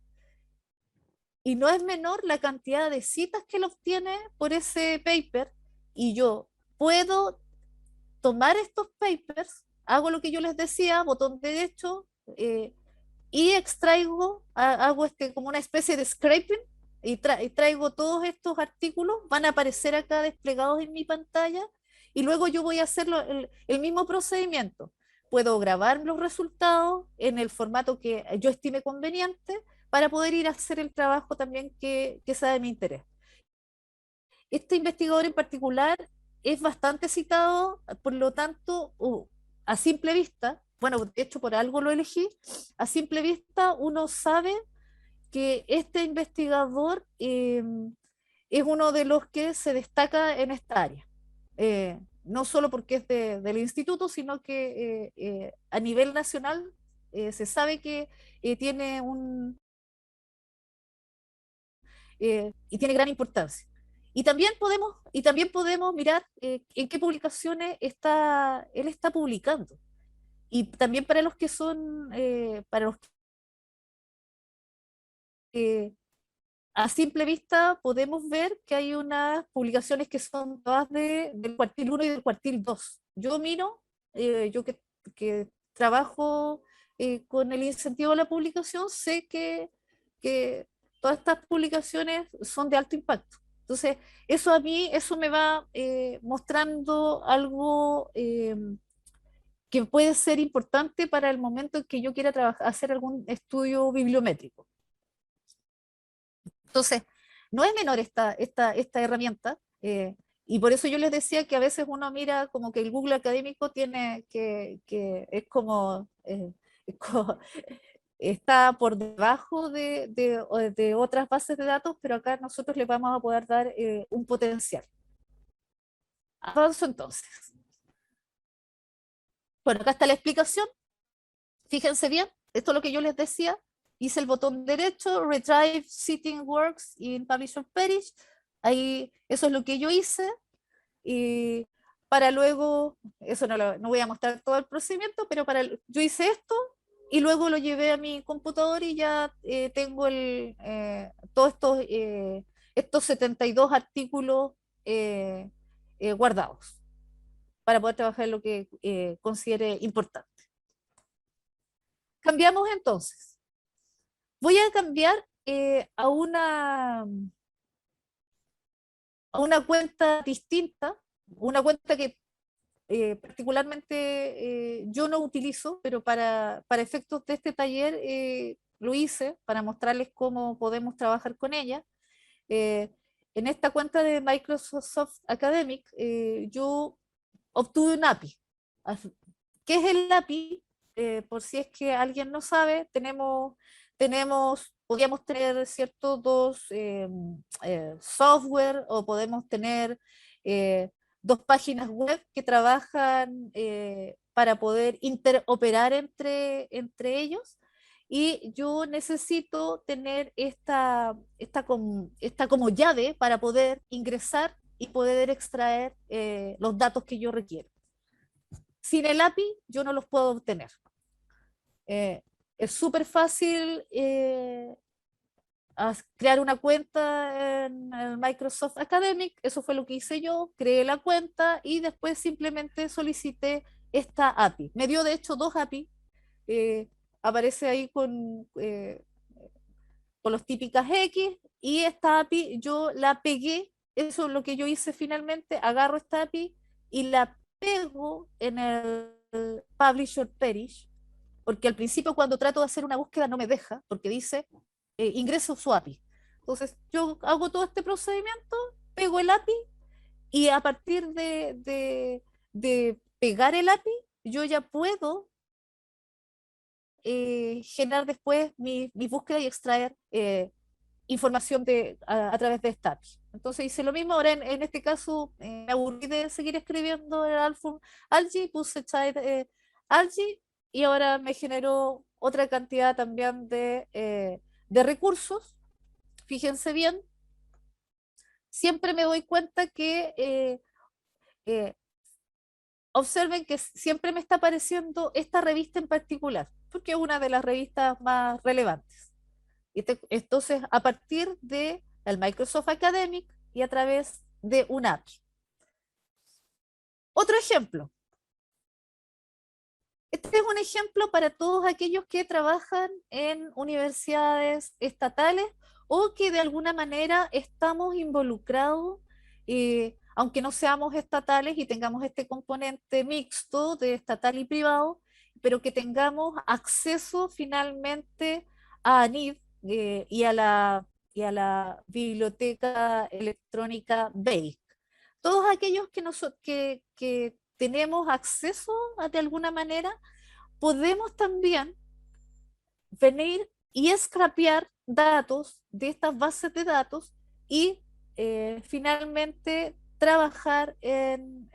Y no es menor la cantidad de citas que él obtiene por ese paper, y yo puedo tomar estos papers, hago lo que yo les decía, botón derecho, y hago como una especie de scraping, y traigo todos estos artículos, van a aparecer acá desplegados en mi pantalla, y luego yo voy a hacer el mismo procedimiento. Puedo grabar los resultados en el formato que yo estime conveniente, para poder ir a hacer el trabajo también que sea de mi interés. Este investigador en particular es bastante citado, por lo tanto, a simple vista, bueno, de hecho por algo lo elegí, a simple vista uno sabe que este investigador es uno de los que se destaca en esta área. No solo porque es del instituto, sino que a nivel nacional se sabe que tiene y tiene gran importancia. Y también podemos mirar en qué publicaciones él está publicando. Y también para los que son, para los que a simple vista podemos ver que hay unas publicaciones que son todas del cuartil 1 y del cuartil 2. Yo miro, yo que trabajo con el incentivo a la publicación, sé que todas estas publicaciones son de alto impacto. Entonces, eso a mí, eso me va mostrando algo que puede ser importante para el momento en que yo quiera hacer algún estudio bibliométrico. Entonces, no es menor esta herramienta, y por eso yo les decía que a veces uno mira como que el Google académico tiene que es como, es como- está por debajo de otras bases de datos, pero acá nosotros le vamos a poder dar un potencial. Avanzo entonces. Bueno, acá está la explicación. Fíjense bien, esto es lo que yo les decía. Hice el botón derecho, Retrieve Sitting Works in Publisher Parish. Ahí, eso es lo que yo hice. Y para luego, eso no voy a mostrar todo el procedimiento, pero yo hice esto y luego lo llevé a mi computador y ya tengo todos estos 72 artículos guardados para poder trabajar en lo que considere importante. Cambiamos entonces. Voy a cambiar a una cuenta distinta, una cuenta que particularmente yo no utilizo, pero para efectos de este taller lo hice para mostrarles cómo podemos trabajar con ella. En esta cuenta de Microsoft Academic yo obtuve un API. ¿Qué es el API? Por si es que alguien no sabe, podríamos tener ciertos dos software o podemos tener dos páginas web que trabajan para poder interoperar entre ellos. Y yo necesito tener esta como llave para poder ingresar y poder extraer los datos que yo requiero. Sin el API yo no los puedo obtener. Es súper fácil crear una cuenta en el Microsoft Academic, eso fue lo que hice yo, creé la cuenta y después simplemente solicité esta API. Me dio de hecho dos API, aparece ahí con los típicas X, y esta API yo la pegué, eso es lo que yo hice finalmente, agarro esta API y la pego en el Publisher Parish, porque al principio cuando trato de hacer una búsqueda no me deja, porque dice ingreso su API. Entonces yo hago todo este procedimiento, pego el API y a partir de pegar el API, yo ya puedo generar después mi búsqueda y extraer información a través de esta API. Entonces hice lo mismo, ahora en este caso me aburrí de seguir escribiendo el Algae, puse child Algae y ahora me generó otra cantidad también de recursos. Fíjense bien, siempre me doy cuenta que eh, observen que siempre me está apareciendo esta revista en particular, porque es una de las revistas más relevantes. Entonces, a partir del Microsoft Academic y a través de un API. Otro ejemplo. Este es un ejemplo para todos aquellos que trabajan en universidades estatales o que de alguna manera estamos involucrados, aunque no seamos estatales y tengamos este componente mixto de estatal y privado, pero que tengamos acceso finalmente a ANID y a la biblioteca electrónica BAKE. Todos aquellos que tenemos acceso de alguna manera podemos también venir y scrapear datos de estas bases de datos y finalmente trabajar en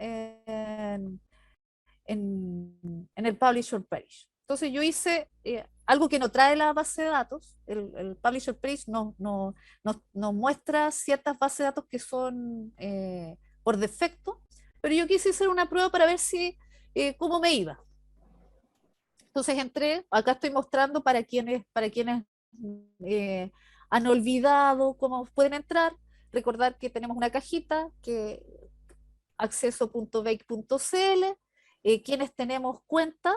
el publisher page. Entonces yo hice algo que no trae la base de datos. El publisher page nos muestra ciertas bases de datos que son por defecto, pero yo quise hacer una prueba para ver si cómo me iba. Entonces entré, acá estoy mostrando para quienes han olvidado cómo pueden entrar. Recordar que tenemos una cajita que acceso.bake.cl. Quienes tenemos cuenta,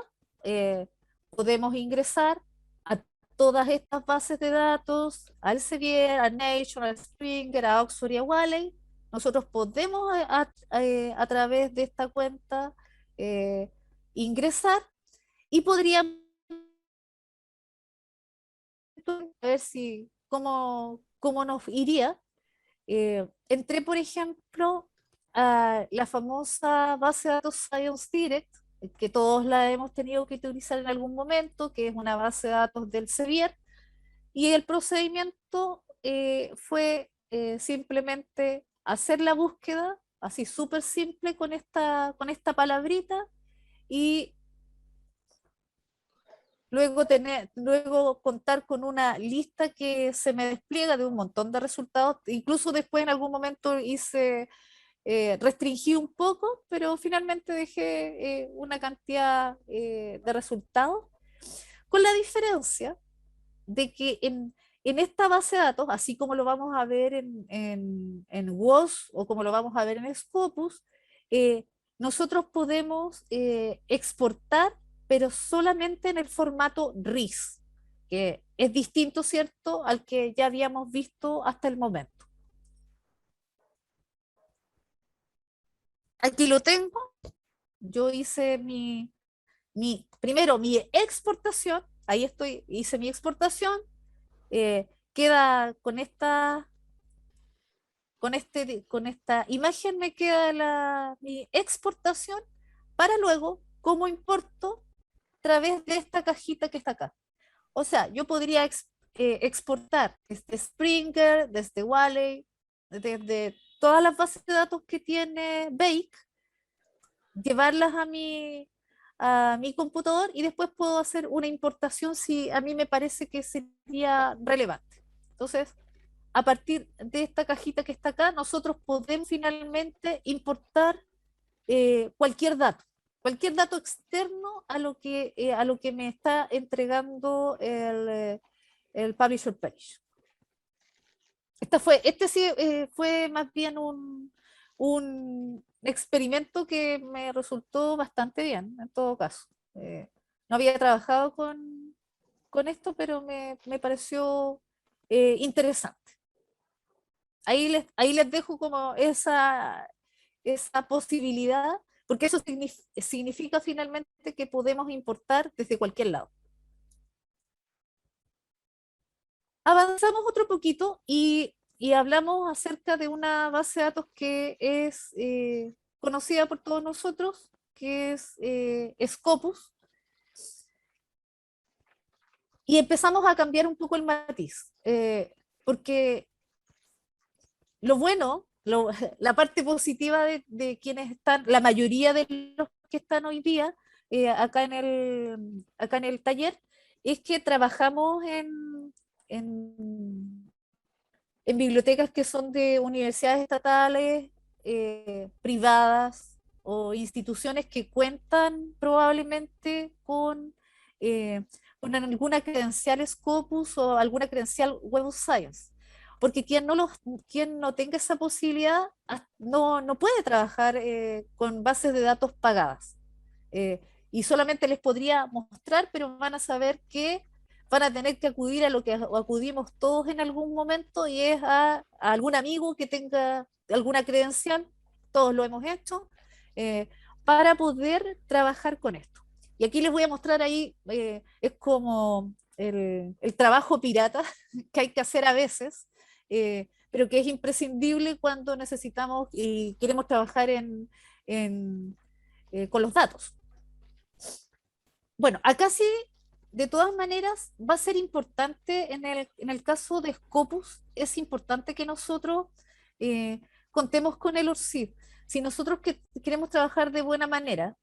podemos ingresar a todas estas bases de datos, al Elsevier, a Nature, a Springer, a Oxford y a Wiley. Nosotros podemos a través de esta cuenta ingresar y podríamos ver si cómo nos iría. Entré, por ejemplo, a la famosa base de datos Science Direct, que todos la hemos tenido que utilizar en algún momento, que es una base de datos del Sevier, y el procedimiento fue simplemente hacer la búsqueda, así súper simple con esta palabrita, y luego contar con una lista que se me despliega de un montón de resultados. Incluso después en algún momento restringí un poco, pero finalmente dejé una cantidad de resultados, con la diferencia de que en esta base de datos, así como lo vamos a ver en WOS o como lo vamos a ver en Scopus, nosotros podemos exportar, pero solamente en el formato RIS, que es distinto, ¿cierto?, al que ya habíamos visto hasta el momento. Aquí lo tengo. Yo hice primero mi exportación, ahí estoy, hice mi exportación, queda con esta imagen me queda mi exportación, para luego, como importo, a través de esta cajita que está acá. O sea, yo podría exportar desde Springer, desde Wiley, desde todas las bases de datos que tiene Bake, llevarlas a mi computador, y después puedo hacer una importación si a mí me parece que sería relevante. Entonces, a partir de esta cajita que está acá, nosotros podemos finalmente importar cualquier dato externo a lo que me está entregando el Publisher Page. Este sí fue más bien un experimento que me resultó bastante bien, en todo caso. No había trabajado con esto, pero me pareció interesante. Ahí les dejo como esa posibilidad, porque eso significa finalmente que podemos importar desde cualquier lado. Avanzamos otro poquito y hablamos acerca de una base de datos que es conocida por todos nosotros, que es Scopus. Y empezamos a cambiar un poco el matiz, porque lo bueno, la parte positiva de quienes están, la mayoría de los que están hoy día acá en el taller, es que trabajamos en bibliotecas que son de universidades estatales, privadas o instituciones que cuentan probablemente con alguna credencial Scopus o alguna credencial Web of Science. Porque quien no tenga esa posibilidad no puede trabajar con bases de datos pagadas. Y solamente les podría mostrar, pero van a saber que van a tener que acudir a lo que acudimos todos en algún momento, y es a algún amigo que tenga alguna credencial, todos lo hemos hecho, para poder trabajar con esto. Y aquí les voy a mostrar ahí, es como el trabajo pirata que hay que hacer a veces, pero que es imprescindible cuando necesitamos y queremos trabajar con los datos. Bueno, acá sí, de todas maneras, va a ser importante en el caso de Scopus, es importante que nosotros eh, contemos con el ORCID. Si nosotros queremos trabajar de buena manera,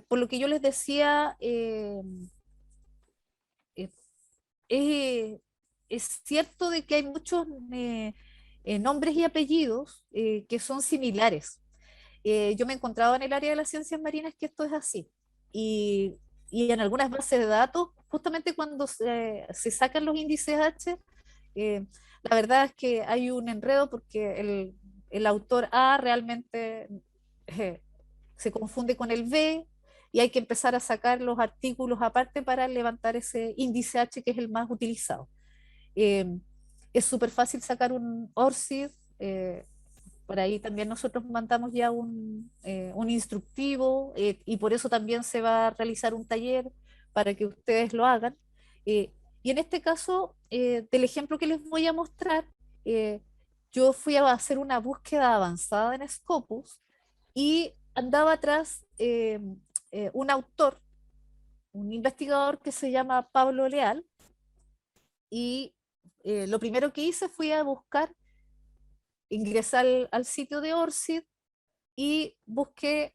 por lo que yo les decía, eh, eh, es cierto de que hay muchos nombres y apellidos que son similares. Yo me he encontrado en el área de las ciencias marinas que esto es así. Y, y en algunas bases de datos, justamente cuando se sacan los índices H, eh, la verdad es que hay un enredo porque el autor A realmente eh, se confunde con el B y hay que empezar a sacar los artículos aparte para levantar ese índice H que es el más utilizado. Eh, es súper fácil sacar un ORCID. Por ahí también nosotros mandamos ya un instructivo y por eso también se va a realizar un taller para que ustedes lo hagan. Y en este caso, del ejemplo que les voy a mostrar, eh, yo fui a hacer una búsqueda avanzada en Scopus y andaba atrás un autor, un investigador que se llama Pablo Leal, y lo primero que hice fue a buscar, ingresar al sitio de ORCID y busqué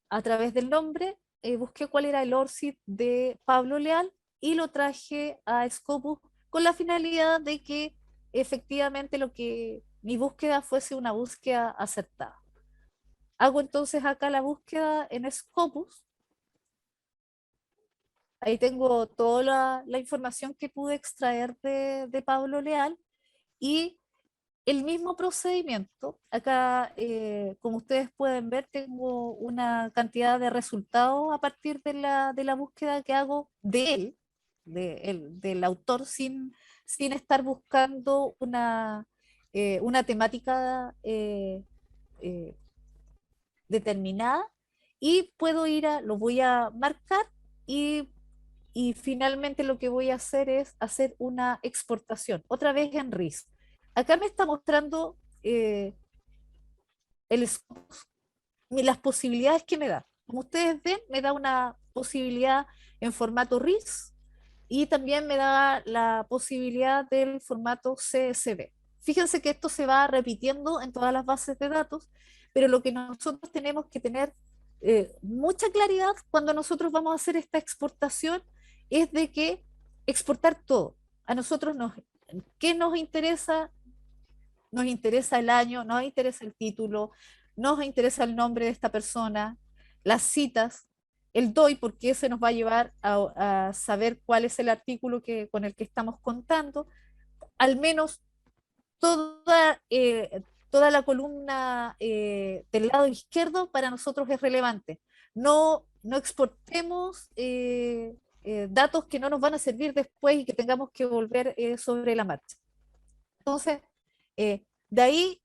a través del nombre, busqué cuál era el ORCID de Pablo Leal y lo traje a Scopus con la finalidad de que efectivamente lo que mi búsqueda fuese una búsqueda acertada. Hago entonces acá la búsqueda en Scopus. Ahí tengo toda la información que pude extraer de Pablo Leal y el mismo procedimiento. Acá, como ustedes pueden ver, tengo una cantidad de resultados a partir de la búsqueda que hago de él, del autor, sin estar buscando una temática eh, determinada. Y puedo lo voy a marcar y finalmente lo que voy a hacer es hacer una exportación, otra vez en RIS. Acá me está mostrando el las posibilidades que me da. Como ustedes ven, me da una posibilidad en formato RIS y también me da la posibilidad del formato CSV. Fíjense que esto se va repitiendo en todas las bases de datos, pero lo que nosotros tenemos que tener mucha claridad cuando nosotros vamos a hacer esta exportación es de que exportar todo. A nosotros ¿qué nos interesa? Nos interesa el año, nos interesa el título, nos interesa el nombre de esta persona, las citas, el DOI, porque ese nos va a llevar a saber cuál es el artículo con el que estamos contando, al menos toda la columna del lado izquierdo para nosotros es relevante. No exportemos datos que no nos van a servir después y que tengamos que volver sobre la marcha. Entonces, de ahí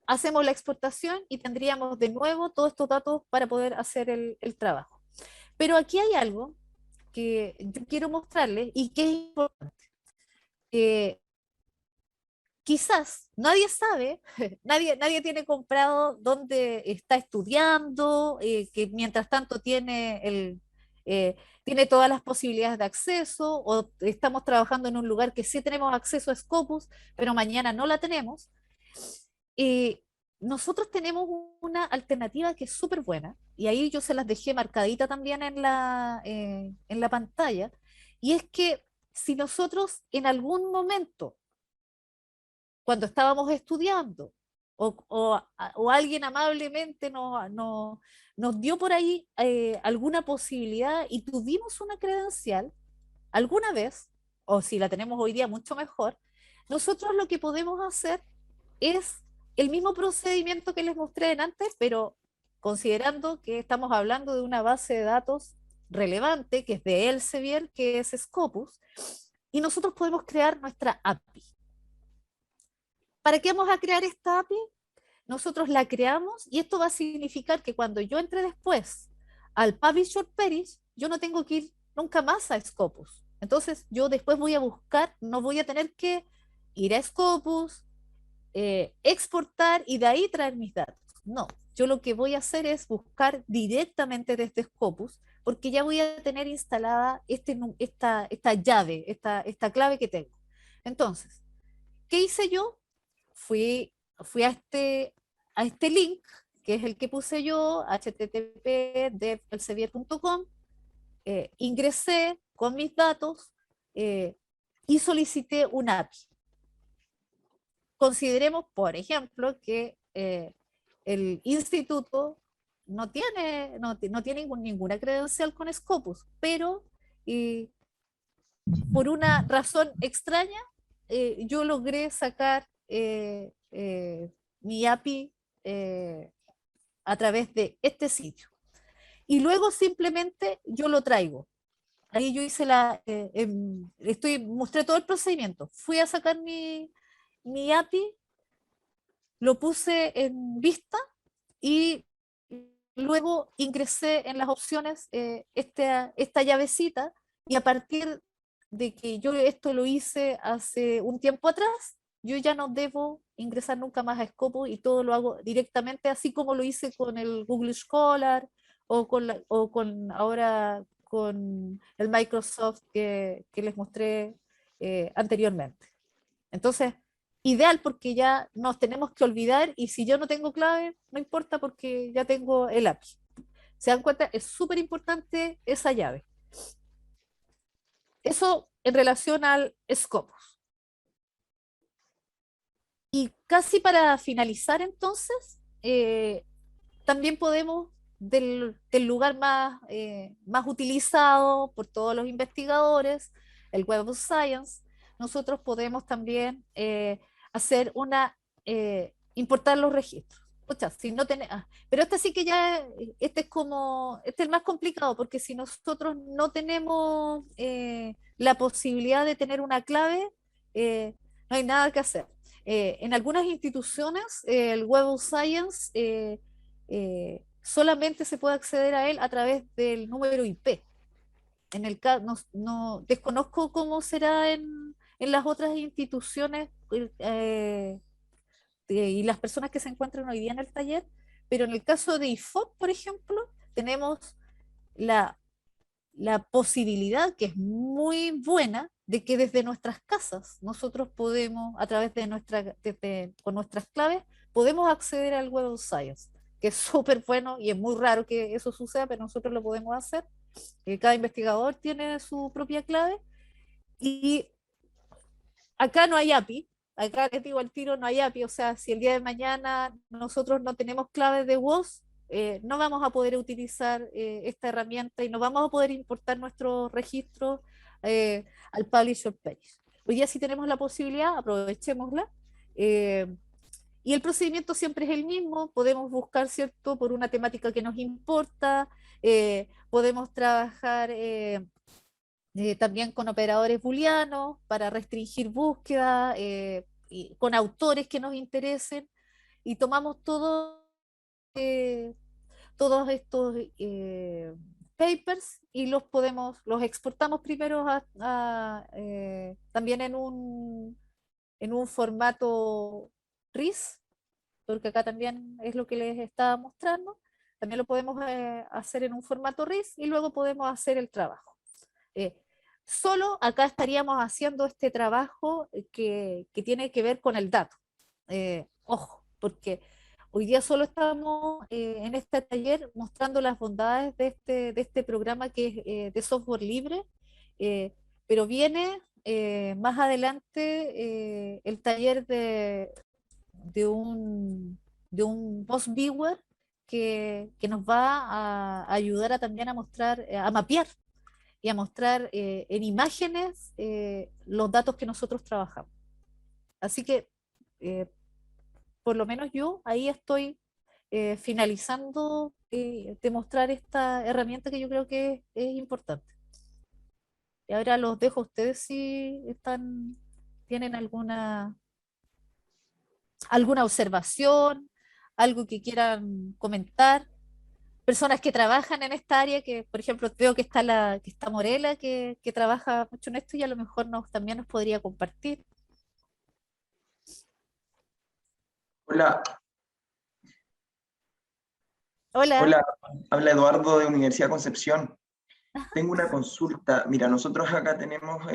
hacemos la exportación y tendríamos de nuevo todos estos datos para poder hacer el trabajo. Pero aquí hay algo que yo quiero mostrarles y que es importante. Quizás nadie sabe, nadie tiene comprado dónde está estudiando, que mientras tanto tiene todas las posibilidades de acceso, o estamos trabajando en un lugar que sí tenemos acceso a Scopus, pero mañana no la tenemos. Eh, Nosotros tenemos una alternativa que es súper buena, y ahí yo se las dejé marcadita también en la pantalla, y es que si nosotros en algún momento cuando estábamos estudiando, o alguien amablemente nos dio por ahí alguna posibilidad y tuvimos una credencial alguna vez, o si la tenemos hoy día mucho mejor, nosotros lo que podemos hacer es el mismo procedimiento que les mostré en antes, pero considerando que estamos hablando de una base de datos relevante, que es de Elsevier, que es Scopus, y nosotros podemos crear nuestra API. ¿Para qué vamos a crear esta API? Nosotros la creamos y esto va a significar que cuando yo entre después al Publish or Perish, yo no tengo que ir nunca más a Scopus. Entonces yo después voy a buscar, no voy a tener que ir a Scopus, exportar y de ahí traer mis datos. No, yo lo que voy a hacer es buscar directamente desde Scopus, porque ya voy a tener instalada esta llave, esta clave que tengo. Entonces, ¿qué hice yo? Fui a este link, que es el que puse yo, http://develsevier.com, ingresé con mis datos y solicité un API. Consideremos, por ejemplo, que el instituto no tiene ninguna credencial con Scopus, pero por una razón extraña, yo logré sacar mi API a través de este sitio. Y luego simplemente yo lo traigo. Ahí yo hice mostré todo el procedimiento. Fui a sacar mi API, lo puse en vista y luego ingresé en las opciones esta llavecita, y a partir de que yo esto lo hice hace un tiempo atrás, yo ya no debo ingresar nunca más a Scopus y todo lo hago directamente, así como lo hice con el Google Scholar o con ahora con el Microsoft que les mostré anteriormente. Entonces, ideal porque ya nos tenemos que olvidar, y si yo no tengo clave, no importa porque ya tengo el API. ¿Se dan cuenta? Es súper importante esa llave. Eso en relación al Scopus. Y casi para finalizar entonces, también podemos, del lugar más utilizado por todos los investigadores, el Web of Science, nosotros podemos también hacer importar los registros. Pucha, si no pero este sí que ya, este es el más complicado, porque si nosotros no tenemos la posibilidad de tener una clave, no hay nada que hacer. En algunas instituciones, el Web of Science solamente se puede acceder a él a través del número IP. Desconozco cómo será en las otras instituciones y las personas que se encuentran hoy día en el taller, pero en el caso de IFOP, por ejemplo, tenemos la, la posibilidad, que es muy buena, de que desde nuestras casas nosotros podemos, a través de con nuestras claves, podemos acceder al Web of Science, que es súper bueno y es muy raro que eso suceda, pero nosotros lo podemos hacer. Cada investigador tiene su propia clave, y acá no hay API. Acá les digo al tiro, no hay API. O sea, si el día de mañana nosotros no tenemos claves de WOS, no vamos a poder utilizar esta herramienta y no vamos a poder importar nuestros registros al Publisher Page. Hoy día sí tenemos la posibilidad, aprovechémosla. Y el procedimiento siempre es el mismo. Podemos buscar, ¿cierto?, por una temática que nos importa. Podemos trabajar también con operadores booleanos para restringir búsqueda, y con autores que nos interesen, y tomamos todos estos papers y los exportamos primero también en un formato RIS, porque acá también es lo que les estaba mostrando. También lo podemos hacer en un formato RIS y luego podemos hacer el trabajo. Eh, Solo acá estaríamos haciendo este trabajo que tiene que ver con el dato. Ojo, porque hoy día solo estamos en este taller mostrando las bondades de este programa que es de software libre, eh, pero viene más adelante el taller de un Boss Viewer que nos va a ayudar también a mostrar, a mapear y a mostrar en imágenes los datos que nosotros trabajamos. Así que, por lo menos yo ahí estoy finalizando de mostrar esta herramienta que yo creo que es importante. Y ahora los dejo a ustedes si tienen alguna observación, algo que quieran comentar. Personas que trabajan en esta área, que por ejemplo veo que está Morela, que trabaja mucho en esto y a lo mejor también nos podría compartir. Hola, Hola. Hola, habla Eduardo de Universidad Concepción. Tengo una consulta. Mira, nosotros acá tenemos,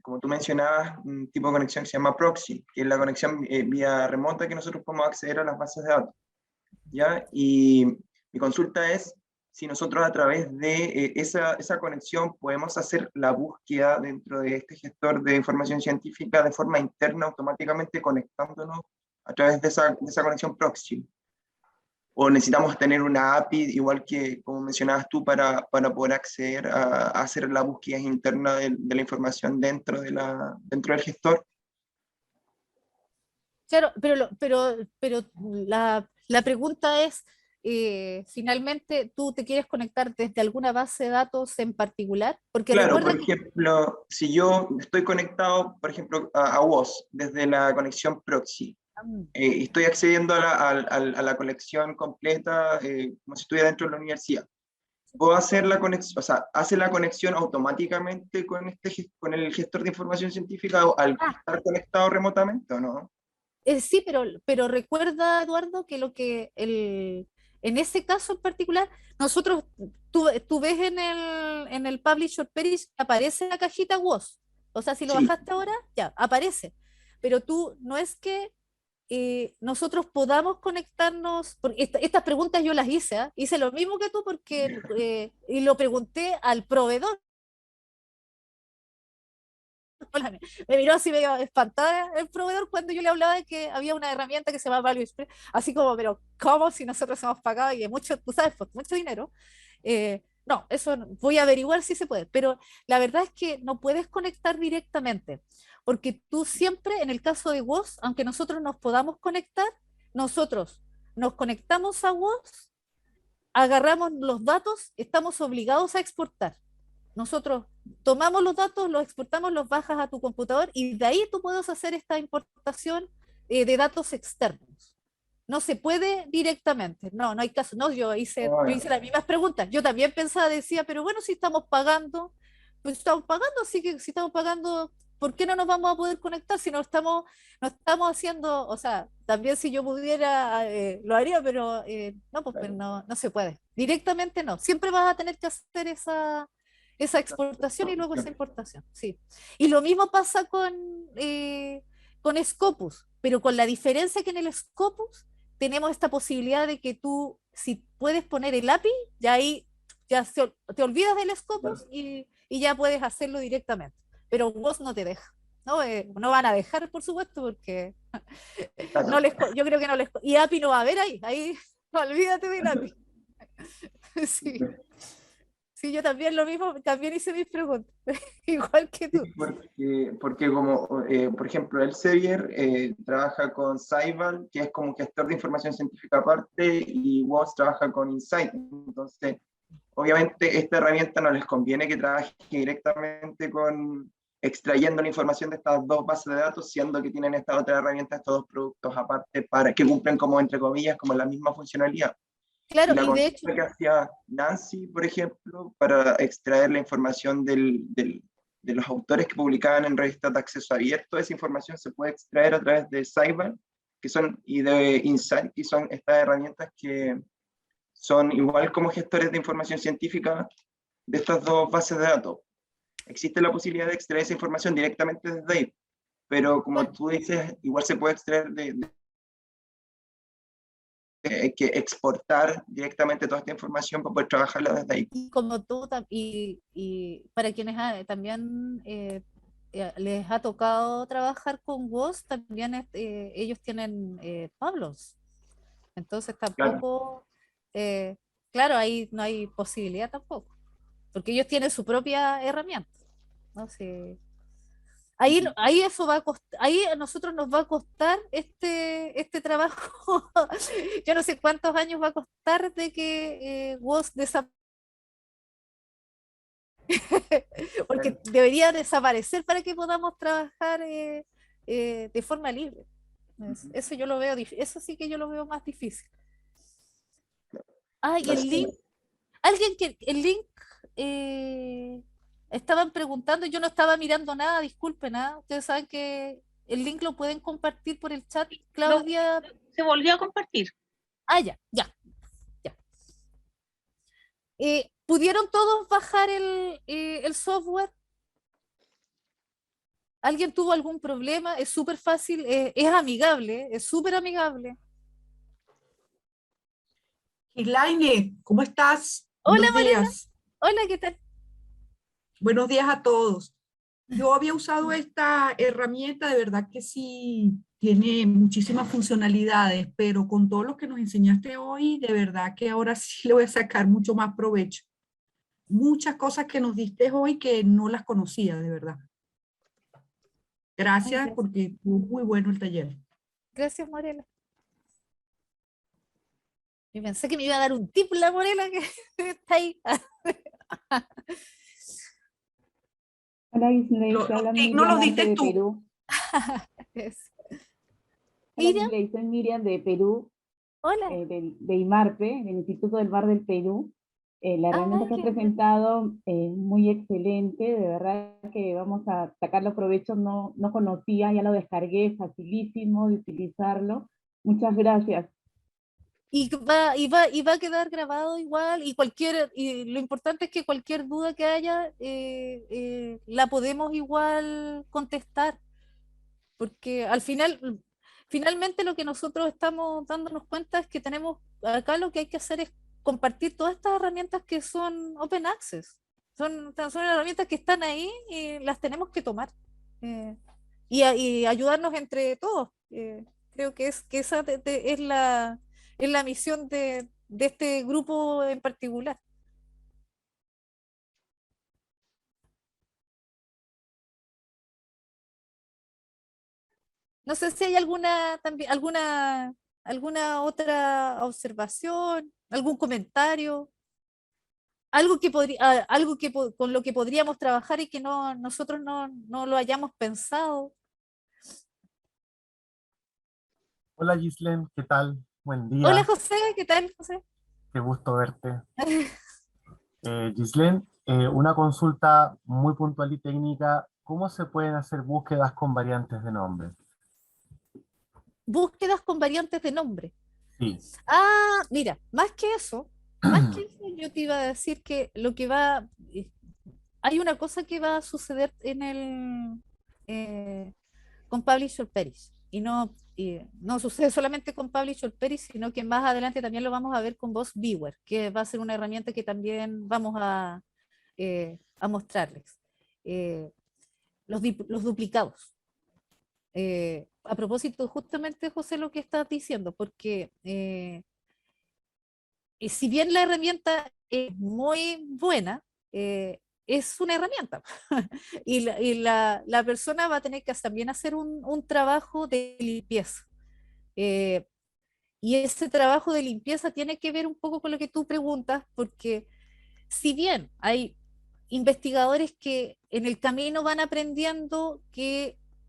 como tú mencionabas, un tipo de conexión que se llama proxy, que es la conexión vía remota que nosotros podemos acceder a las bases de datos. ¿Ya? Y mi consulta es si nosotros a través de esa conexión podemos hacer la búsqueda dentro de este gestor de información científica de forma interna, automáticamente conectándonos a través de esa conexión proxy. O necesitamos tener una API, igual que como mencionabas tú, para poder acceder a hacer la búsqueda interna de la información dentro del gestor. Claro, pero la pregunta es, finalmente, ¿tú te quieres conectar desde alguna base de datos en particular? Porque Claro, recuerda por que ejemplo, si yo estoy conectado, por ejemplo, a WOS desde la conexión proxy, y estoy accediendo a la conexión completa como si estuviera dentro de la universidad. ¿Puedo hacer la conexión, o sea, hace la conexión automáticamente con el gestor de información científica al ah, estar conectado remotamente o no? sí, pero recuerda, Eduardo, que en ese caso en particular, nosotros, tú ves en el Publisher Page, aparece la cajita WOS. O sea, si lo Sí, bajaste ahora, ya, aparece. Pero tú, no es que nosotros podamos conectarnos, porque estas preguntas yo las hice, ¿ah? Hice lo mismo que tú porque, y lo pregunté al proveedor. Me miró así medio espantada el proveedor cuando yo le hablaba de que había una herramienta que se llama Value Express, así como, pero ¿cómo si nosotros hemos pagado y de mucho, tú sabes, pues, mucho dinero? No, eso voy a averiguar si se puede, pero la verdad es que no puedes conectar directamente, porque tú siempre, en el caso de WOS, aunque nosotros nos podamos conectar, nosotros nos conectamos a WOS, agarramos los datos, estamos obligados a exportar. Nosotros tomamos los datos, los exportamos, los bajas a tu computador y de ahí tú puedes hacer esta importación de datos externos. No se puede directamente, no, no hay caso. No, yo hice las mismas preguntas. Yo también pensaba, decía, pero bueno, si estamos pagando, pues estamos pagando, así que si estamos pagando, ¿por qué no nos vamos a poder conectar si no estamos haciendo, o sea, también si yo pudiera, lo haría, pero no, pues pero no, no se puede. Directamente no. Siempre vas a tener que hacer esa exportación y luego esa importación, sí. Y lo mismo pasa con Scopus, pero con la diferencia que en el Scopus tenemos esta posibilidad de que tú, si puedes poner el API, ya ahí ya te olvidas del Scopus y ya puedes hacerlo directamente. Pero vos no te deja. ¿No? No van a dejar, por supuesto, porque no claro. yo creo que no les... Y API no va a haber ahí olvídate del API. Sí. Sí, yo también lo mismo, también hice mis preguntas, igual que tú. Porque como, por ejemplo, Elsevier trabaja con Saival, que es como gestor de información científica aparte, y WOS trabaja con Insight. Entonces, obviamente, esta herramienta no les conviene que trabaje directamente con extrayendo la información de estas dos bases de datos, siendo que tienen esta otra herramienta, estos dos productos aparte, para que cumplen como, entre comillas, como la misma funcionalidad. Y Claro, la y de hecho, consulta que hacía Nancy, por ejemplo, para extraer la información de los autores que publicaban en revistas de acceso abierto, esa información se puede extraer a través de Cyber, y de Insight, que son estas herramientas que son igual como gestores de información científica de estas dos bases de datos. Existe la posibilidad de extraer esa información directamente desde ahí, pero como tú dices, igual se puede extraer que exportar directamente toda esta información para poder trabajarla desde ahí. y como tú, y para quienes también les ha tocado trabajar con vos, también ellos tienen Pablos. Entonces Claro, tampoco, claro, ahí no hay posibilidad tampoco, porque ellos tienen su propia herramienta, ¿no? Sí. Ahí eso va a costar, ahí a nosotros nos va a costar este trabajo. Yo no sé cuántos años va a costar de que WOS desaparezca, porque debería desaparecer para que podamos trabajar de forma libre. Eso yo lo veo, eso sí que yo lo veo más difícil. Ah, y el link, el link, eh, estaban preguntando, yo no estaba mirando nada, disculpen, ¿ah? Ustedes saben que el link lo pueden compartir por el chat, No, Claudia. se volvió a compartir. Ah, ya, ya, ya. ¿Pudieron todos bajar el software? ¿Alguien tuvo algún problema? Es súper fácil, es amigable, es súper amigable. Gislaine, ¿cómo estás? Hola Buenos Morena, días. hola, ¿qué tal? Buenos días a todos. Yo había usado esta herramienta, de verdad que sí, tiene muchísimas funcionalidades, pero con todo lo que nos enseñaste hoy, de verdad que ahora sí le voy a sacar mucho más provecho. Muchas cosas que nos diste hoy que no las conocía, de verdad. Ay, Gracias gracias, porque fue muy bueno el taller. gracias Morena. Yo pensé que me iba a dar un tip la Morena que está ahí. Hola Islay, te Los habla tips no Miriam los Arce diste de tú. Perú. Hola Mira, Islay, soy Miriam de Perú, hola. de IMARPE, del Instituto del Mar del Perú. La Ah, herramienta que has qué bien. presentado es muy excelente, de verdad que vamos a sacarlo provecho, no conocía, ya lo descargué, facilísimo de utilizarlo. Muchas gracias. Y va a quedar grabado igual, y lo importante es que cualquier duda que haya, la podemos igual contestar, porque finalmente lo que nosotros estamos dándonos cuenta es que tenemos acá lo que hay que hacer es compartir todas estas herramientas que son open access. Son herramientas que están ahí y las tenemos que tomar, y ayudarnos entre todos. Creo que esa es la misión de este grupo en particular. No sé si hay alguna otra observación, algún comentario, con lo que podríamos trabajar y que nosotros no lo hayamos pensado. Hola Gislen, ¿qué tal? Buen Hola día, José, ¿qué tal, José? qué gusto verte. Gislen, una consulta muy puntual y técnica. ¿Cómo se pueden hacer búsquedas con variantes de nombre? Búsquedas con variantes de nombre. Sí. Ah, mira, más que eso, yo te iba a decir que hay una cosa que va a suceder con Publish or Perish, y no sucede solamente con Publish or Perish, sino que más adelante también lo vamos a ver con Boss Viewer, que va a ser una herramienta que también vamos a mostrarles. Eh, los duplicados. A propósito, justamente, José, lo que estás diciendo, porque si bien la herramienta es muy buena, es una herramienta. Y la persona va a tener que también hacer un trabajo de limpieza. Eh, y ese trabajo de limpieza tiene que ver un poco con lo que tú preguntas, porque si bien hay investigadores que en el camino van aprendiendo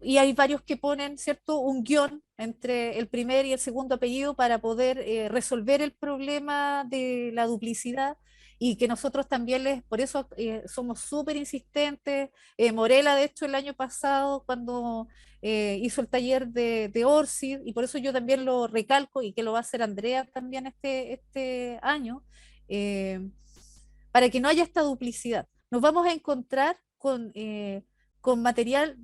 y hay varios que ponen, ¿cierto?, un guión entre el primer y el segundo apellido para poder resolver el problema de la duplicidad, y que nosotros también por eso somos súper insistentes. Morela, de hecho, el año pasado, cuando hizo el taller de ORCID, y por eso yo también lo recalco, y que lo va a hacer Andrea también este año, eh, para que no haya esta duplicidad. Nos vamos a encontrar con material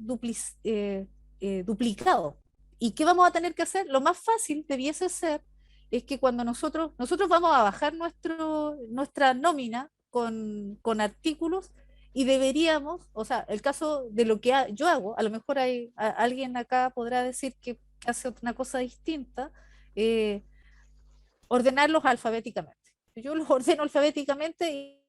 duplicado. ¿Y qué vamos a tener que hacer? Lo más fácil debiese ser es que cuando nosotros vamos a bajar nuestra nómina con artículos, y deberíamos, o sea, el caso de lo que yo hago, a lo mejor alguien acá podrá decir que hace una cosa distinta, eh, ordenarlos alfabéticamente. Yo los ordeno alfabéticamente, y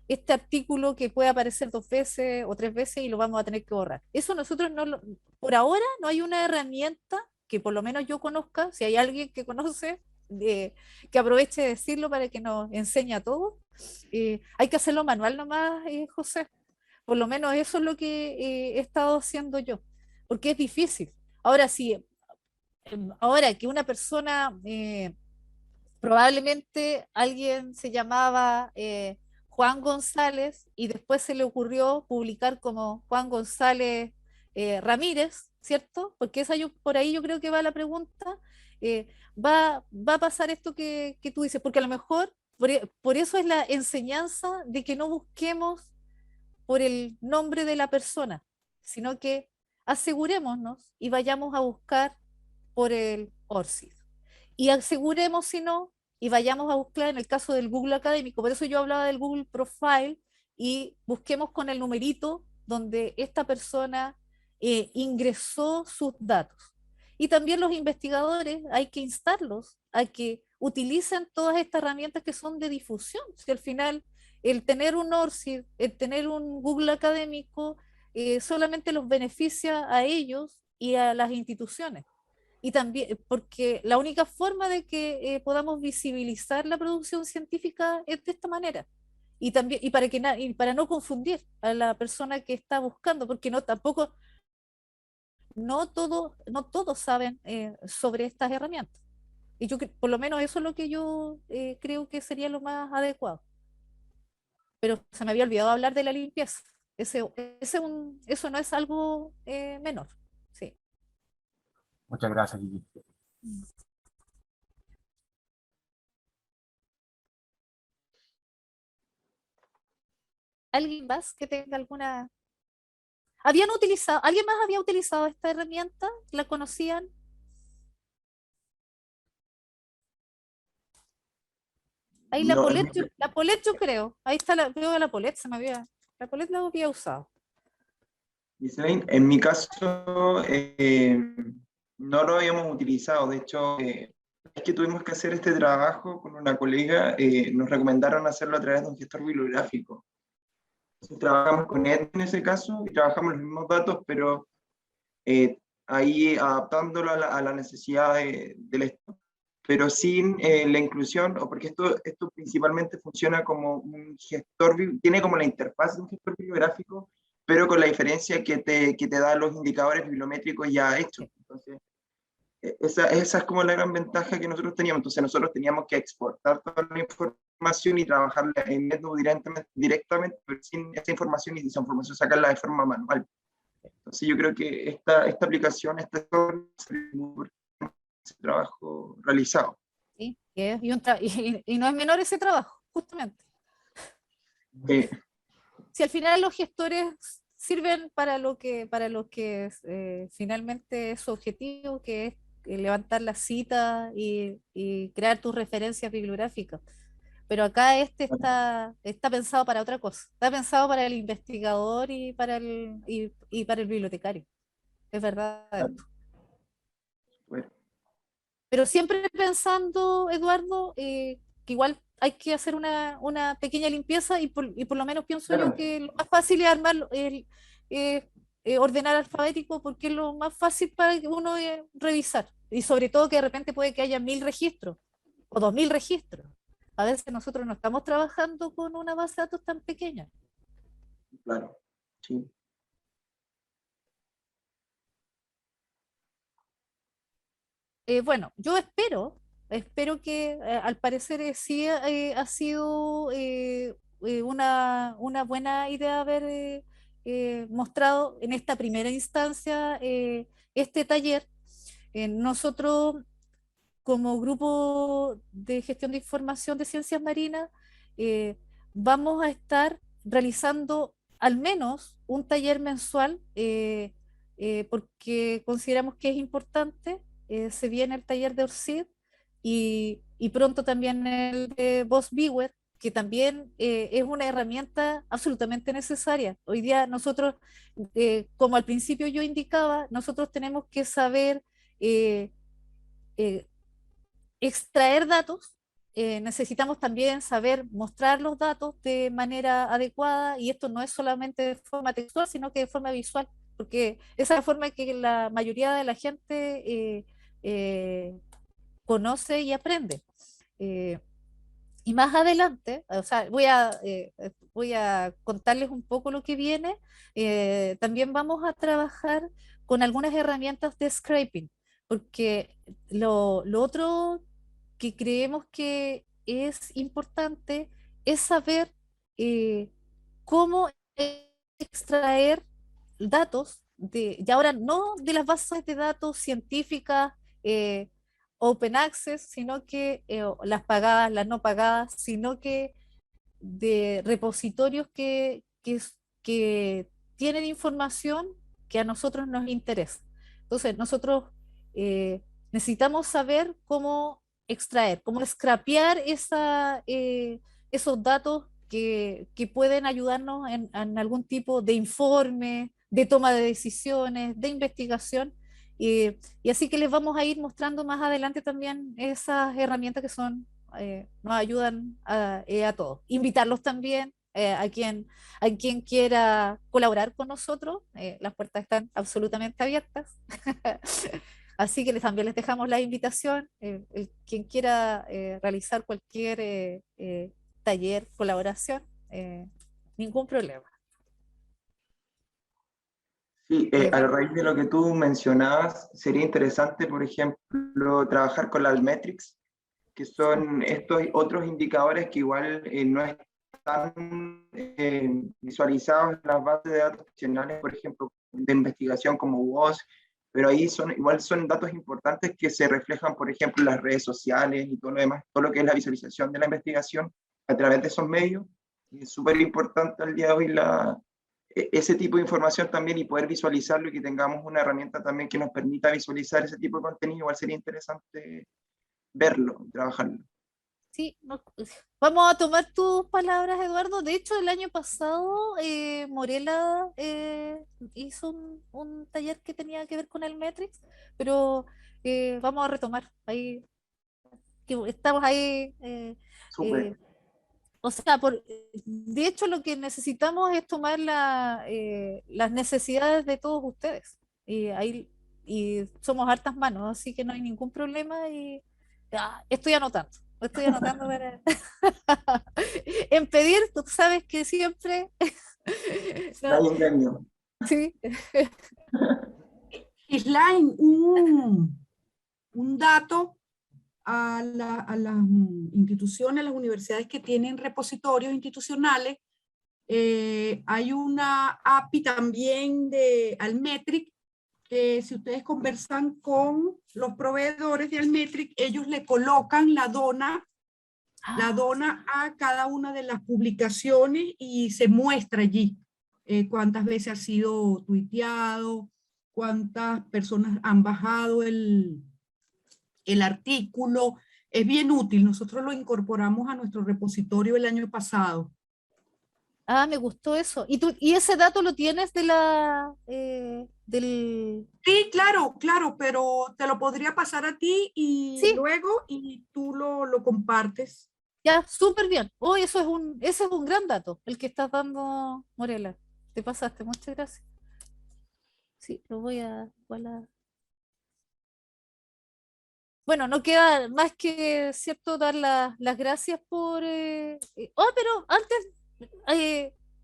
este artículo que puede aparecer 2 veces o 3 veces, y lo vamos a tener que borrar. Eso nosotros por ahora no hay una herramienta que por lo menos yo conozca. Si hay alguien que conoce, que aproveche de decirlo para que nos enseñe a todos. Hay que hacerlo manual nomás, José. Por lo menos eso es lo que he estado haciendo yo, porque es difícil. Ahora sí, ahora que una persona, probablemente alguien se llamaba Juan González, y después se le ocurrió publicar como Juan González Ramírez, ¿cierto? Porque por ahí yo creo que va la pregunta. va a pasar esto que tú dices, porque a lo mejor, por eso es la enseñanza de que no busquemos por el nombre de la persona, sino que asegurémonos y vayamos a buscar por el ORCID. Y aseguremos, si no, y vayamos a buscar en el caso del Google Académico. Por eso yo hablaba del Google Profile, y busquemos con el numerito donde esta persona ingresó sus datos. Y también los investigadores hay que instarlos a que utilicen todas estas herramientas que son de difusión. Si al final el tener un ORCID, el tener un Google Académico, solamente los beneficia a ellos y a las instituciones. Y también, porque la única forma de que podamos visibilizar la producción científica es de esta manera. Y también, y para no confundir a la persona que está buscando, porque no tampoco, no todos saben sobre estas herramientas. Y por lo menos eso es lo que yo creo que sería lo más adecuado. Pero se me había olvidado hablar de la limpieza. Eso no es algo menor. Sí. Muchas gracias, Gigi. ¿Alguien más que tenga alguna? ¿Alguien más había utilizado esta herramienta? ¿La conocían? Ahí No, la Polet yo creo. Ahí está veo la Polet, la Polet la había usado. Ghislaine, en mi caso no lo habíamos utilizado. De hecho, es que tuvimos que hacer este trabajo con una colega, nos recomendaron hacerlo a través de un gestor bibliográfico. Entonces, trabajamos con él en ese caso y trabajamos los mismos datos, pero ahí adaptándolo a la necesidad del esto, pero sin la inclusión, o porque esto principalmente funciona como un gestor, tiene como la interfaz de un gestor bibliográfico, pero con la diferencia que te da los indicadores bibliométricos ya hechos. Entonces, esa es como la gran ventaja que nosotros teníamos. Entonces, nosotros teníamos que exportar toda la información y trabajarla en Netnow directamente, pero sin esa información, y esa información sacarla de forma manual. Entonces, yo creo que esta aplicación, ese trabajo realizado. Sí, y no es menor ese trabajo, justamente. Si al final los gestores sirven para lo que finalmente es su objetivo, que es levantar la cita y crear tus referencias bibliográficas. Pero acá está pensado para otra cosa. Está pensado para el investigador y para el bibliotecario. Es verdad esto. Bueno. Pero siempre pensando, Eduardo, que igual hay que hacer una pequeña limpieza, y por lo menos pienso yo que lo más fácil es ordenar alfabético, porque es lo más fácil para que uno revisar. Y sobre todo que de repente puede que haya 1000 registros o 2000 registros. A veces nosotros no estamos trabajando con una base de datos tan pequeña. Claro, sí. Bueno, yo espero que al parecer sí ha sido una buena idea haber mostrado en esta primera instancia este taller. Nosotros, como grupo de gestión de información de ciencias marinas, vamos a estar realizando al menos un taller mensual, porque consideramos que es importante. Se viene el taller de ORCID y pronto también el de VOS-Viewer, que también es una herramienta absolutamente necesaria. Hoy día nosotros, como al principio yo indicaba, nosotros tenemos que saber eh, extraer datos. Necesitamos también saber mostrar los datos de manera adecuada, y esto no es solamente de forma textual, sino que de forma visual, porque esa es la forma que la mayoría de la gente conoce y aprende. Y más adelante, o sea, voy a contarles un poco lo que viene. También vamos a trabajar con algunas herramientas de scraping, porque lo otro que creemos que es importante es saber cómo extraer datos y ahora no de las bases de datos científicas, open access, sino que las pagadas, las no pagadas, sino que de repositorios que tienen información que a nosotros nos interesa. Entonces, nosotros necesitamos saber cómo extraer, cómo scrapear esos datos que pueden ayudarnos en algún tipo de informe, de toma de decisiones, de investigación. Y así que les vamos a ir mostrando más adelante también esas herramientas que nos ayudan a todos. Invitarlos también a quien quiera colaborar con nosotros, las puertas están absolutamente abiertas. Así que también les dejamos la invitación, quien quiera realizar cualquier taller, colaboración, ningún problema. Sí, a raíz de lo que tú mencionabas, sería interesante, por ejemplo, trabajar con la Altmetrics, que son estos otros indicadores que igual no están visualizados en las bases de datos nacionales, por ejemplo, de investigación como WOS, pero ahí igual son datos importantes que se reflejan, por ejemplo, en las redes sociales y todo lo demás, todo lo que es la visualización de la investigación a través de esos medios. Y es súper importante al día de hoy ese tipo de información también y poder visualizarlo y que tengamos una herramienta también que nos permita visualizar ese tipo de contenido, igual sería interesante verlo, trabajarlo. Sí, vamos a tomar tus palabras, Eduardo. De hecho, el año pasado Morela hizo un taller que tenía que ver con el Metrics, pero vamos a retomar. Ahí, que estamos ahí. Súper. O sea, de hecho, lo que necesitamos es tomar las necesidades de todos ustedes. Y somos hartas manos, así que no hay ningún problema. Y estoy anotando. Estoy anotando para en pedir, tú sabes que siempre No hay engaño. sí. Gislain, un dato a las instituciones, las universidades que tienen repositorios institucionales. Hay una API también de Altmetric, que si ustedes conversan con los proveedores de Altmetric, ellos le colocan la dona a cada una de las publicaciones y se muestra allí cuántas veces ha sido tuiteado, cuántas personas han bajado el artículo. Es bien útil, nosotros lo incorporamos a nuestro repositorio el año pasado. Me gustó eso. ¿Y ese dato lo tienes del... Sí, claro, pero te lo podría pasar a ti y Sí. luego y tú lo compartes. Ya, súper bien. Oh, ese es un gran dato, el que estás dando, Morela. Te pasaste, muchas gracias. Sí, lo voy a... Bueno, no queda más que, ¿cierto?, dar las gracias por... pero antes,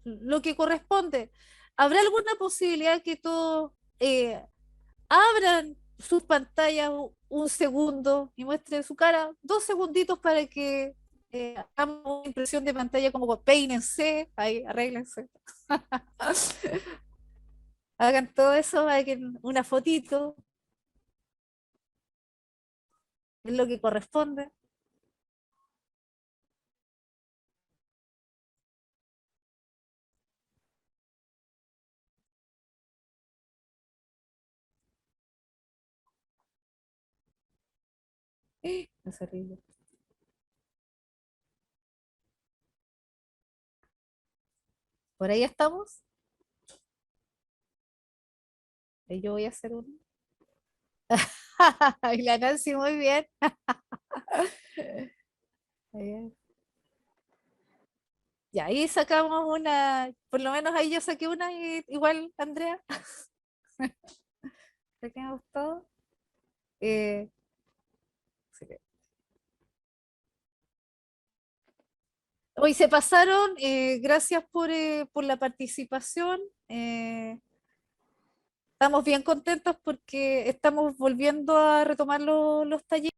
lo que corresponde, ¿habrá alguna posibilidad que todos abran sus pantallas un segundo y muestren su cara? 2 segunditos para que hagamos una impresión de pantalla como peínense, ahí, arréglense. Hagan todo eso, hagan una fotito. Es lo que corresponde. Es horrible. Por ahí estamos. Yo voy a hacer uno. Y la Nancy, muy bien. Ya, ahí sacamos una, por lo menos ahí yo saqué una, igual, Andrea. ¿Qué me gustó? Sí. Hoy se pasaron, gracias por la participación. Estamos bien contentos porque estamos volviendo a retomar los talleres.